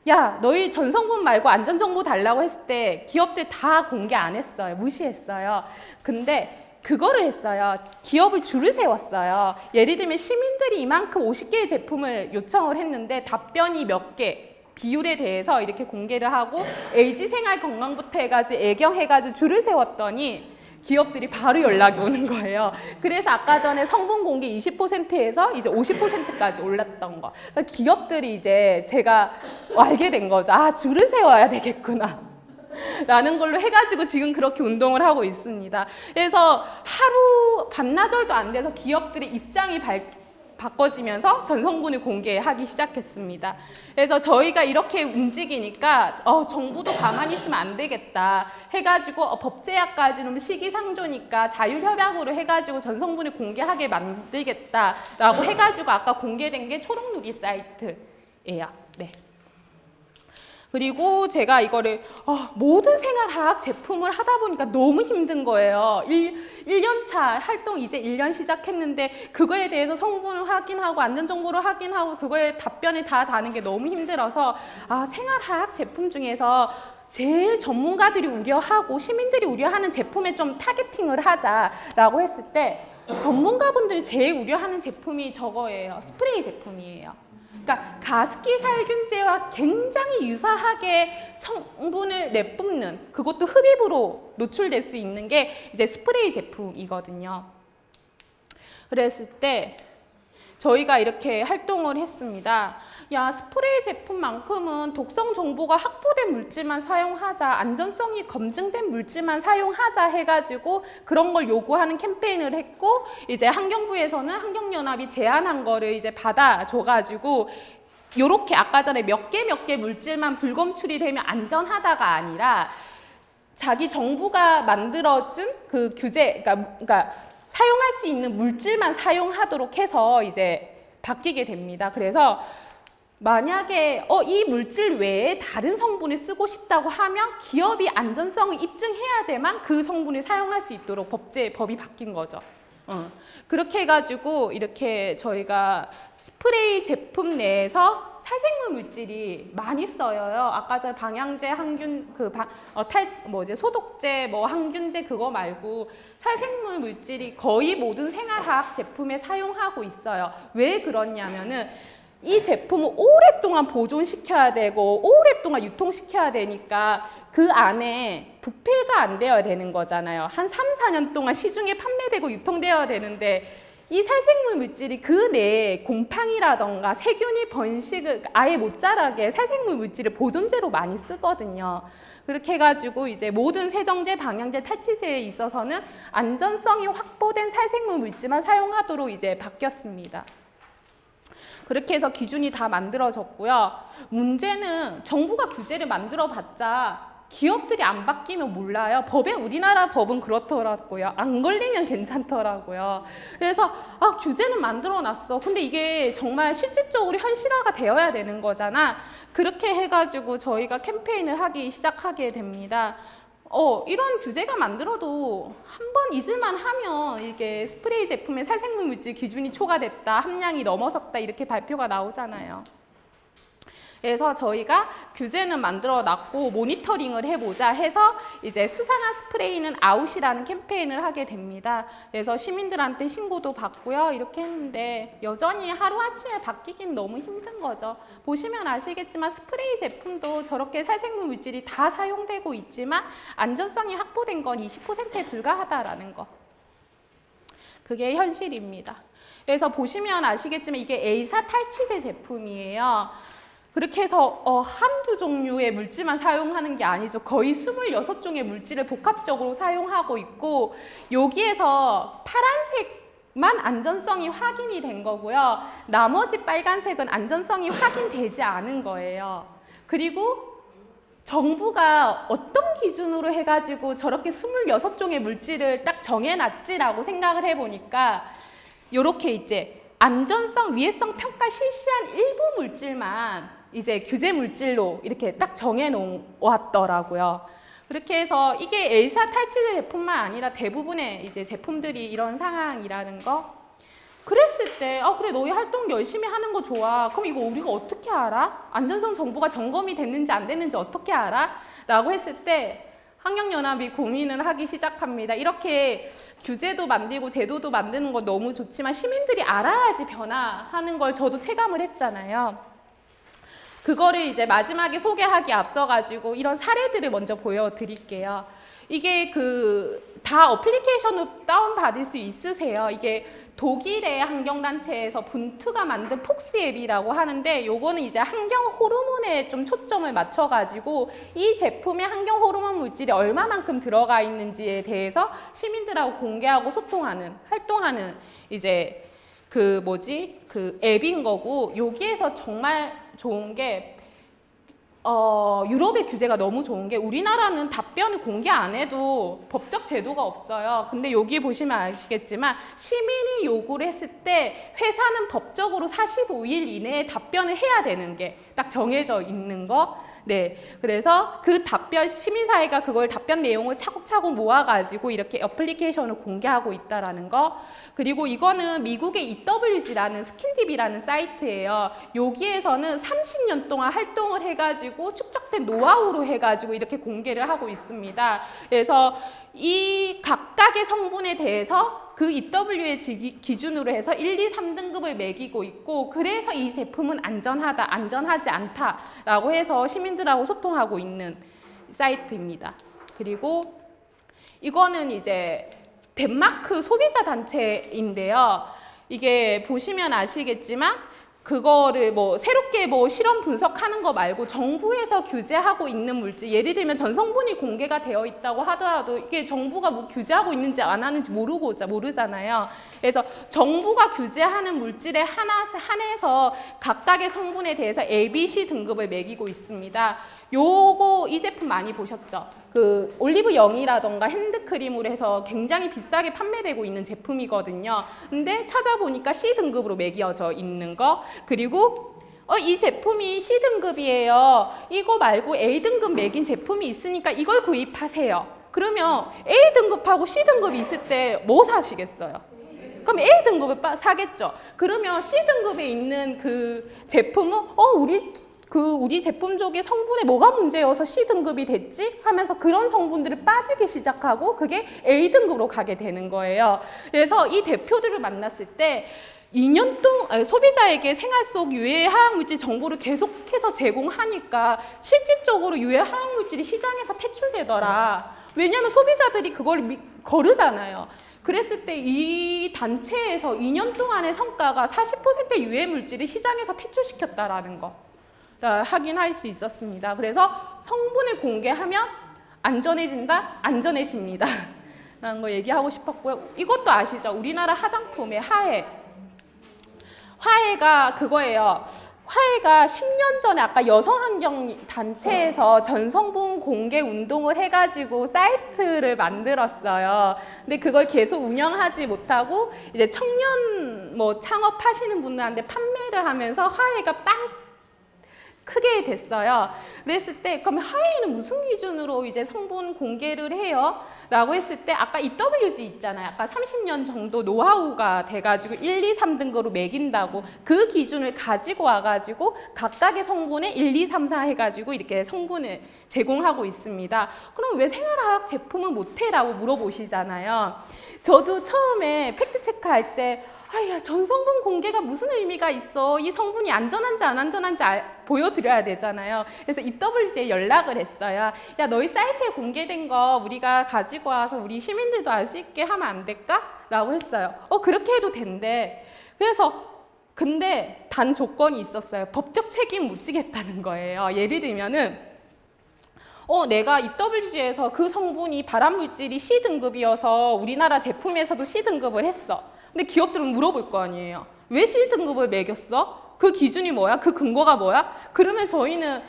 야, 너희 전성분 말고 안전정보 달라고 했을 때 기업들 다 공개 안 했어요. 무시했어요. 근데 그거를 했어요. 기업을 줄을 세웠어요. 예를 들면 시민들이 이만큼 50개의 제품을 요청을 했는데 답변이 몇 개, 비율에 대해서 이렇게 공개를 하고 LG생활건강부터 해가지고 애경해가지고 줄을 세웠더니 기업들이 바로 연락이 오는 거예요. 그래서 아까 전에 성분 공개 20%에서 이제 50%까지 올랐던 거. 그러니까 기업들이 이제 제가 알게 된 거죠. 아, 줄을 세워야 되겠구나. 라는 걸로 해가지고 지금 그렇게 운동을 하고 있습니다. 그래서 하루 반나절도 안 돼서 기업들의 입장이 바꿔지면서 전성분을 공개하기 시작했습니다. 그래서 저희가 이렇게 움직이니까 정부도 가만히 있으면 안 되겠다 해가지고 법제화까지는 시기상조니까 자율협약으로 해가지고 전성분을 공개하게 만들겠다라고 해가지고 아까 공개된 게 초록누리 사이트예요. 네. 그리고 제가 이거를 모든 생활화학 제품을 하다 보니까 너무 힘든 거예요. 1년차 활동 이제 1년 시작했는데 그거에 대해서 성분을 확인하고 안전정보를 확인하고 그거에 답변을 다 다는 게 너무 힘들어서 생활화학 제품 중에서 제일 전문가들이 우려하고 시민들이 우려하는 제품에 좀 타겟팅을 하자라고 했을 때 전문가분들이 제일 우려하는 제품이 저거예요. 스프레이 제품이에요. 그러니까 가습기 살균제와 굉장히 유사하게 성분을 내뿜는, 그것도 흡입으로 노출될 수 있는 게 이제 스프레이 제품이거든요. 그랬을 때 저희가 이렇게 활동을 했습니다. 야, 스프레이 제품만큼은 독성 정보가 확보된 물질만 사용하자, 안전성이 검증된 물질만 사용하자 해가지고 그런 걸 요구하는 캠페인을 했고, 이제 환경부에서는 환경연합이 제안한 거를 이제 받아줘가지고 요렇게 아까 전에 몇 개 물질만 불검출이 되면 안전하다가 아니라 자기 정부가 만들어준 그 규제, 그러니까 사용할 수 있는 물질만 사용하도록 해서 이제 바뀌게 됩니다. 그래서 만약에 이 물질 외에 다른 성분을 쓰고 싶다고 하면 기업이 안전성을 입증해야 돼만 그 성분을 사용할 수 있도록 법이 바뀐 거죠. 그렇게 해가지고 이렇게 저희가 스프레이 제품 내에서 살생물 물질이 많이 써요. 아까 전 방향제, 항균, 소독제, 항균제 그거 말고 살생물 물질이 거의 모든 생활화학 제품에 사용하고 있어요. 왜 그러냐면은 이 제품을 오랫동안 보존시켜야 되고 오랫동안 유통시켜야 되니까 그 안에 부패가 안 되어야 되는 거잖아요. 한 3, 4년 동안 시중에 판매되고 유통되어야 되는데 이 살생물 물질이 그 내에 곰팡이라던가 세균이 번식을 아예 못 자라게 살생물 물질을 보존제로 많이 쓰거든요. 그렇게 해가지고 이제 모든 세정제, 방향제, 탈취제에 있어서는 안전성이 확보된 살생물 물질만 사용하도록 이제 바뀌었습니다. 그렇게 해서 기준이 다 만들어졌고요. 문제는 정부가 규제를 만들어봤자 기업들이 안 바뀌면 몰라요. 우리나라 법은 그렇더라고요. 안 걸리면 괜찮더라고요. 그래서 규제는 만들어놨어. 근데 이게 정말 실질적으로 현실화가 되어야 되는 거잖아. 그렇게 해가지고 저희가 캠페인을 하기 시작하게 됩니다. 이런 규제가 만들어도 한 번 잊을만 하면 이게 스프레이 제품의 살생물 물질 기준이 초과됐다, 함량이 넘어섰다 이렇게 발표가 나오잖아요. 그래서 저희가 규제는 만들어 놨고 모니터링을 해보자 해서 이제 수상한 스프레이는 아웃이라는 캠페인을 하게 됩니다. 그래서 시민들한테 신고도 받고요. 이렇게 했는데 여전히 하루아침에 바뀌긴 너무 힘든 거죠. 보시면 아시겠지만 스프레이 제품도 저렇게 살생물 물질이 다 사용되고 있지만 안전성이 확보된 건 20%에 불과하다라는 거. 그게 현실입니다. 그래서 보시면 아시겠지만 이게 A사 탈취제 제품이에요. 그렇게 해서 한두 종류의 물질만 사용하는 게 아니죠. 거의 26종의 물질을 복합적으로 사용하고 있고 여기에서 파란색만 안전성이 확인이 된 거고요. 나머지 빨간색은 안전성이 확인되지 않은 거예요. 그리고 정부가 어떤 기준으로 해가지고 저렇게 26종의 물질을 딱 정해놨지라고 생각을 해보니까 이렇게 이제 안전성, 위해성 평가 실시한 일부 물질만 이제 규제 물질로 이렇게 딱 정해놓았더라고요. 그렇게 해서 이게 엘사 탈취제 제품만 아니라 대부분의 이제 제품들이 이런 상황이라는 거. 그랬을 때, 그래, 너희 활동 열심히 하는 거 좋아. 그럼 이거 우리가 어떻게 알아? 안전성 정보가 점검이 됐는지 안 됐는지 어떻게 알아? 라고 했을 때 환경연합이 고민을 하기 시작합니다. 이렇게 규제도 만들고 제도도 만드는 거 너무 좋지만 시민들이 알아야지 변화하는 걸 저도 체감을 했잖아요. 그거를 이제 마지막에 소개하기 앞서가지고 이런 사례들을 먼저 보여드릴게요. 이게 다 어플리케이션으로 다운받을 수 있으세요. 이게 독일의 환경단체에서 분투가 만든 폭스 앱이라고 하는데 요거는 이제 환경 호르몬에 좀 초점을 맞춰가지고 이 제품에 환경 호르몬 물질이 얼마만큼 들어가 있는지에 대해서 시민들하고 공개하고 소통하는, 활동하는 이제 그 앱인 거고 여기에서 정말 좋은 게 유럽의 규제가 너무 좋은 게 우리나라는 답변을 공개 안 해도 법적 제도가 없어요. 근데 여기 보시면 아시겠지만 시민이 요구를 했을 때 회사는 법적으로 45일 이내에 답변을 해야 되는 게 딱 정해져 있는 거. 네, 그래서 그 답변 시민사회가 그걸 답변 내용을 차곡차곡 모아가지고 이렇게 어플리케이션을 공개하고 있다라는 거. 그리고 이거는 미국의 EWG라는 스킨딥이라는 사이트예요. 여기에서는 30년 동안 활동을 해가지고 축적된 노하우로 해가지고 이렇게 공개를 하고 있습니다. 그래서 이 각각의 성분에 대해서 그 EW의 기준으로 해서 1, 2, 3등급을 매기고 있고 그래서 이 제품은 안전하다, 안전하지 않다라고 해서 시민들하고 소통하고 있는 사이트입니다. 그리고 이거는 이제 덴마크 소비자 단체인데요. 이게 보시면 아시겠지만 그거를 새롭게 실험 분석하는 거 말고 정부에서 규제하고 있는 물질, 예를 들면 전성분이 공개가 되어 있다고 하더라도 이게 정부가 규제하고 있는지 안 하는지 모르잖아요. 그래서 정부가 규제하는 물질에 한해서 각각의 성분에 대해서 A, B, C 등급을 매기고 있습니다. 이 제품 많이 보셨죠? 그 올리브 영이라던가 핸드크림으로 해서 굉장히 비싸게 판매되고 있는 제품이거든요. 근데 찾아보니까 C 등급으로 매겨져 있는 거. 그리고 이 제품이 C 등급이에요. 이거 말고 A 등급 매긴 제품이 있으니까 이걸 구입하세요. 그러면 A 등급하고 C 등급이 있을 때 뭐 사시겠어요? 그럼 A 등급을 사겠죠. 그러면 C 등급에 있는 그 제품은 우리 제품 쪽에 성분에 뭐가 문제여서 C등급이 됐지? 하면서 그런 성분들을 빠지기 시작하고 그게 A등급으로 가게 되는 거예요. 그래서 이 대표들을 만났을 때 2년 동안 소비자에게 생활 속 유해 화학물질 정보를 계속해서 제공하니까 실질적으로 유해 화학물질이 시장에서 퇴출되더라. 왜냐하면 소비자들이 그걸 거르잖아요. 그랬을 때 이 단체에서 2년 동안의 성과가 40%의 유해 물질을 시장에서 퇴출시켰다라는 거. 확인할 수 있었습니다. 그래서 성분을 공개하면 안전해진다, 안전해집니다. 라는 거 얘기하고 싶었고요. 이것도 아시죠? 우리나라 화장품의 화해. 화해가 그거예요. 화해가 10년 전에 아까 여성환경단체에서 전성분 공개 운동을 해가지고 사이트를 만들었어요. 근데 그걸 계속 운영하지 못하고 이제 청년 창업하시는 분들한테 판매를 하면서 화해가 크게 됐어요. 그랬을 때 그럼 화해는 무슨 기준으로 이제 성분 공개를 해요? 라고 했을 때 아까 EWG 있잖아요. 아까 30년 정도 노하우가 돼가지고 1, 2, 3등급으로 매긴다고 그 기준을 가지고 와가지고 각각의 성분에 1, 2, 3, 4 해가지고 이렇게 성분을 제공하고 있습니다. 그럼 왜 생활화학 제품은 못해? 라고 물어보시잖아요. 저도 처음에 팩트체크 할 때 전성분 공개가 무슨 의미가 있어? 이 성분이 안전한지 안 안전한지 보여드려야 되잖아요. 그래서 EWG에 연락을 했어요. 야, 너희 사이트에 공개된 거 우리가 가지고 와서 우리 시민들도 알 수 있게 하면 안 될까? 라고 했어요. 그렇게 해도 된대. 그래서 근데 단 조건이 있었어요. 법적 책임 못 지겠다는 거예요. 예를 들면은 내가 EWG에서 그 성분이 발암물질이 C등급이어서 우리나라 제품에서도 C등급을 했어. 근데 기업들은 물어볼 거 아니에요. 왜 C등급을 매겼어? 그 기준이 뭐야? 그 근거가 뭐야? 그러면 저희는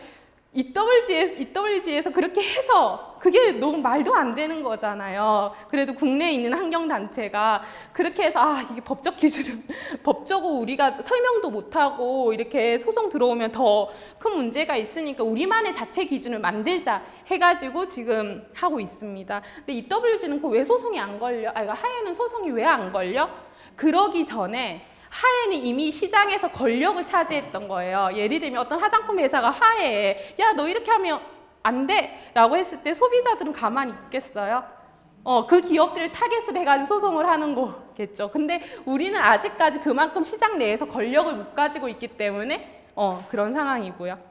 EWG에서 그렇게 해서 그게 너무 말도 안 되는 거잖아요. 그래도 국내에 있는 환경단체가 그렇게 해서 이게 법적 기준을 법적으로 우리가 설명도 못하고 이렇게 소송 들어오면 더 큰 문제가 있으니까 우리만의 자체 기준을 만들자 해가지고 지금 하고 있습니다. 근데 EWG는 왜 소송이 안 걸려? 하에는 소송이 왜 안 걸려? 그러기 전에 하에는 이미 시장에서 권력을 차지했던 거예요. 예를 들면 어떤 화장품 회사가 하에에 야, 너 이렇게 하면 안 돼! 라고 했을 때 소비자들은 가만히 있겠어요? 그 기업들을 타겟으로 해가지고 소송을 하는 거겠죠. 근데 우리는 아직까지 그만큼 시장 내에서 권력을 못 가지고 있기 때문에 그런 상황이고요.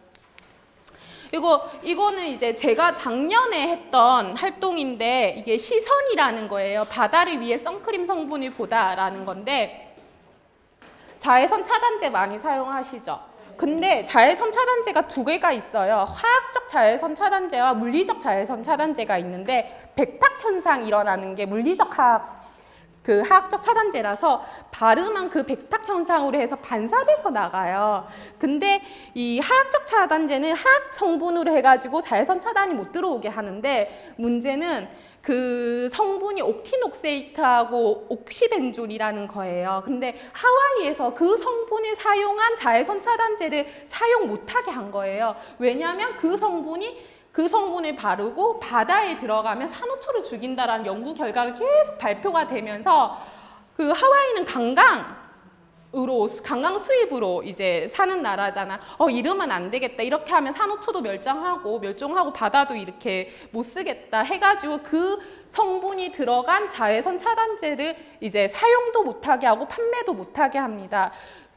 이거는 이제 제가 작년에 했던 활동인데 이게 시선이라는 거예요. 바다를 위해 선크림 성분을 보다라는 건데 자외선 차단제 많이 사용하시죠? 근데 자외선 차단제가 두 개가 있어요. 화학적 자외선 차단제와 물리적 자외선 차단제가 있는데 백탁 현상이 일어나는 게 물리적 화학적 차단제라서 바르면 그 백탁 현상으로 해서 반사돼서 나가요. 근데 이 화학적 차단제는 화학 성분으로 해가지고 자외선 차단이 못 들어오게 하는데 문제는 그 성분이 옥티녹세이트하고 옥시벤졸이라는 거예요. 근데 하와이에서 그 성분을 사용한 자외선 차단제를 사용 못하게 한 거예요. 왜냐하면 그 성분을 바르고 바다에 들어가면 산호초를 죽인다라는 연구 결과가 계속 발표가 되면서 그 하와이는 관광 수입으로 이제 사는 나라잖아. 이러면 안 되겠다. 이렇게 하면 산호초도 멸종하고 바다도 이렇게 못 쓰겠다 해가지고 그 성분이 들어간 자외선 차단제를 이제 사용도 못하게 하고 판매도 못하게 합니다.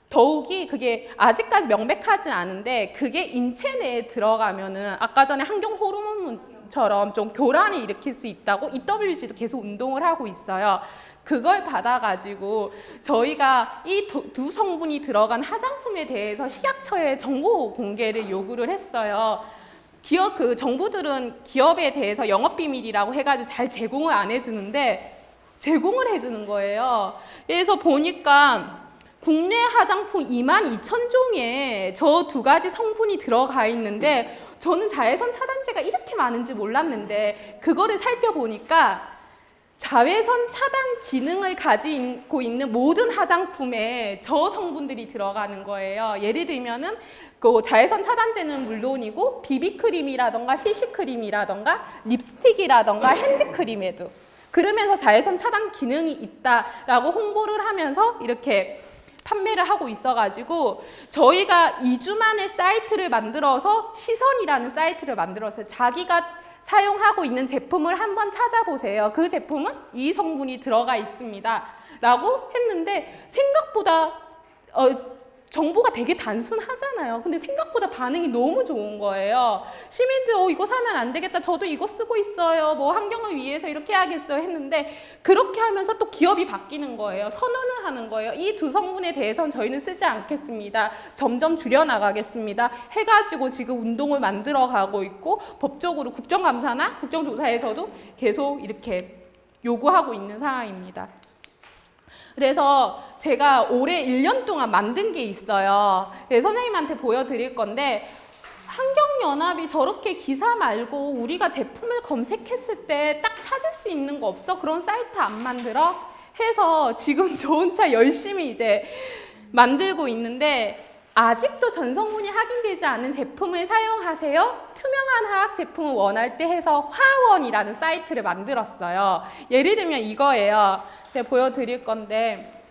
더욱이 그게 아직까지 명백하진 않은데 그게 인체 내에 들어가면은 아까 전에 환경 호르몬처럼 좀 교란을 일으킬 수 있다고 EWG도 계속 운동을 하고 있어요. 그걸 받아가지고 저희가 이 두 성분이 들어간 화장품에 대해서 식약처에 정보 공개를 요구를 했어요. 정부들은 기업에 대해서 영업비밀이라고 해가지고 잘 제공을 안 해주는데 제공을 해주는 거예요. 그래서 보니까 국내 화장품 22,000종에 저 두 가지 성분이 들어가 있는데 저는 자외선 차단제가 이렇게 많은지 몰랐는데 그거를 살펴보니까 자외선 차단 기능을 가지고 있는 모든 화장품에 저 성분들이 들어가는 거예요. 예를 들면은 그 자외선 차단제는 물론이고 비비크림이라던가 CC크림이라던가 립스틱이라던가 핸드크림에도 그러면서 자외선 차단 기능이 있다라고 홍보를 하면서 이렇게 판매를 하고 있어가지고 저희가 2주 만에 사이트를 만들어서 시선이라는 사이트를 만들었어요. 자기가 사용하고 있는 제품을 한번 찾아보세요. 그 제품은 이 성분이 들어가 있습니다. 라고 했는데 생각보다 정보가 되게 단순하잖아요. 근데 생각보다 반응이 너무 좋은 거예요. 시민들 이거 사면 안 되겠다. 저도 이거 쓰고 있어요. 뭐 환경을 위해서 이렇게 해야겠어요 했는데 그렇게 하면서 또 기업이 바뀌는 거예요. 선언을 하는 거예요. 이 두 성분에 대해서는 저희는 쓰지 않겠습니다. 점점 줄여나가겠습니다. 해가지고 지금 운동을 만들어가고 있고 법적으로 국정감사나 국정조사에서도 계속 이렇게 요구하고 있는 상황입니다. 그래서 제가 올해 1년 동안 만든 게 있어요. 선생님한테 보여드릴 건데 환경연합이 저렇게 기사 말고 우리가 제품을 검색했을 때 딱 찾을 수 있는 거 없어? 그런 사이트 안 만들어? 해서 지금 저 혼자 열심히 이제 만들고 있는데 아직도 전성분이 확인되지 않은 제품을 사용하세요? 투명한 화학 제품을 원할 때 해서 화원이라는 사이트를 만들었어요. 예를 들면 이거예요. 제가 보여드릴 건데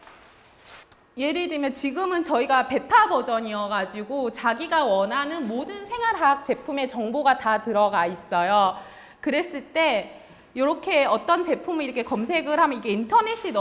예를 들면 지금은 저희가 베타 버전이어가지고 자기가 원하는 모든 생활화학 제품의 정보가 다 들어가 있어요. 그랬을 때 이렇게 어떤 제품을 이렇게 검색을 하면 이게 인터넷이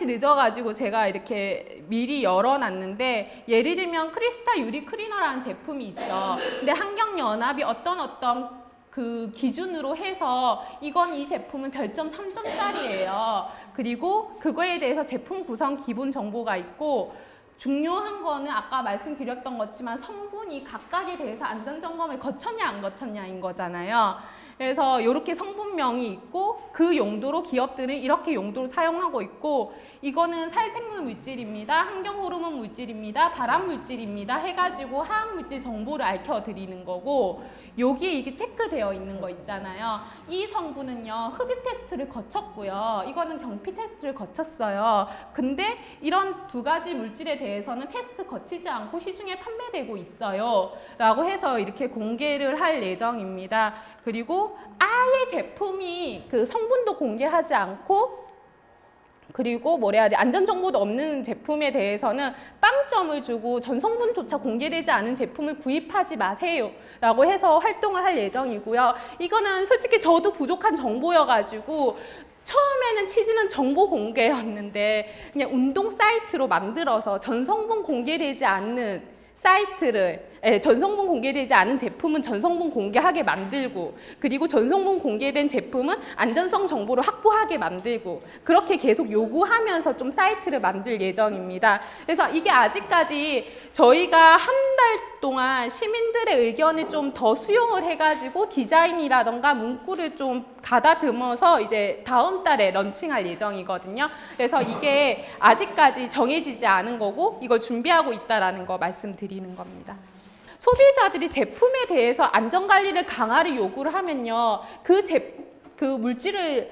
늦어가지고 제가 이렇게 미리 열어놨는데 예를 들면 크리스탈 유리 클리너라는 제품이 있어. 근데 환경연합이 어떤 그 기준으로 해서 이 제품은 별점 3점짜리예요. 그리고 그거에 대해서 제품 구성 기본 정보가 있고 중요한 거는 아까 말씀드렸던 것지만 성분이 각각에 대해서 안전점검을 거쳤냐 안 거쳤냐인 거잖아요. 그래서 이렇게 성분명이 있고 그 용도로 기업들은 이렇게 용도로 사용하고 있고 이거는 살생물 물질입니다. 환경 호르몬 물질입니다. 발암 물질입니다. 해가지고 화학 물질 정보를 알려드리는 거고 여기에 이게 체크되어 있는 거 있잖아요. 이 성분은요 흡입 테스트를 거쳤고요. 이거는 경피 테스트를 거쳤어요. 근데 이런 두 가지 물질에 대해서는 테스트 거치지 않고 시중에 판매되고 있어요. 라고 해서 이렇게 공개를 할 예정입니다. 그리고 아예 제품이 그 성분도 공개하지 않고 그리고 뭐라 해야 돼 안전정보도 없는 제품에 대해서는 빵점을 주고 전성분조차 공개되지 않은 제품을 구입하지 마세요 라고 해서 활동을 할 예정이고요. 이거는 솔직히 저도 부족한 정보여가지고 처음에는 취지는 정보 공개였는데 그냥 운동 사이트로 만들어서 전성분 공개되지 않는 사이트를 전성분 공개되지 않은 제품은 전성분 공개하게 만들고 그리고 전성분 공개된 제품은 안전성 정보를 확보하게 만들고 그렇게 계속 요구하면서 좀 사이트를 만들 예정입니다. 그래서 이게 아직까지 저희가 한 달 동안 시민들의 의견을 좀 더 수용을 해가지고 디자인이라던가 문구를 좀 가다듬어서 이제 다음 달에 런칭할 예정이거든요. 그래서 이게 아직까지 정해지지 않은 거고 이걸 준비하고 있다라는 거 말씀드리는 겁니다. 소비자들이 제품에 대해서 안전관리를 강화를 요구를 하면요. 그 물질을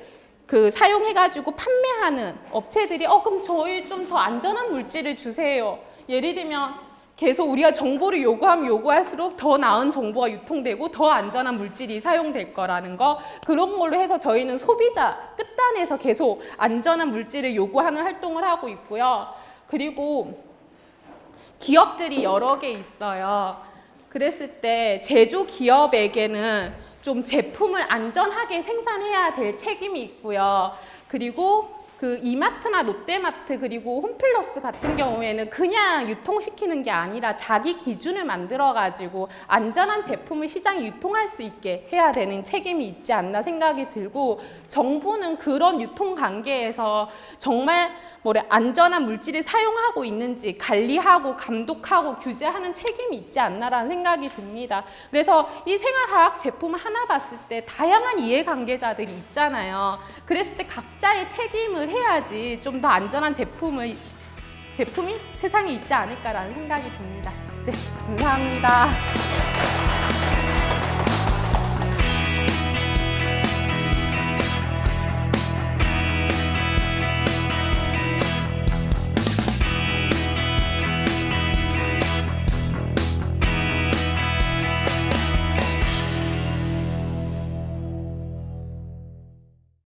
사용해가지고 판매하는 업체들이 그럼 저희 좀 더 안전한 물질을 주세요. 예를 들면 계속 우리가 정보를 요구하면 요구할수록 더 나은 정보가 유통되고 더 안전한 물질이 사용될 거라는 거 그런 걸로 해서 저희는 소비자 끝단에서 계속 안전한 물질을 요구하는 활동을 하고 있고요. 그리고 기업들이 여러 개 있어요. 그랬을 때 제조 기업에게는 좀 제품을 안전하게 생산해야 될 책임이 있고요. 그리고 그 이마트나 롯데마트 그리고 홈플러스 같은 경우에는 그냥 유통시키는 게 아니라 자기 기준을 만들어가지고 안전한 제품을 시장에 유통할 수 있게 해야 되는 책임이 있지 않나 생각이 들고 정부는 그런 유통 관계에서 정말 안전한 물질을 사용하고 있는지 관리하고 감독하고 규제하는 책임이 있지 않나라는 생각이 듭니다. 그래서 이 생활화학 제품 하나 봤을 때 다양한 이해관계자들이 있잖아요. 그랬을 때 각자의 책임을 해야지 좀 더 안전한 제품이 세상에 있지 않을까라는 생각이 듭니다. 네, 감사합니다.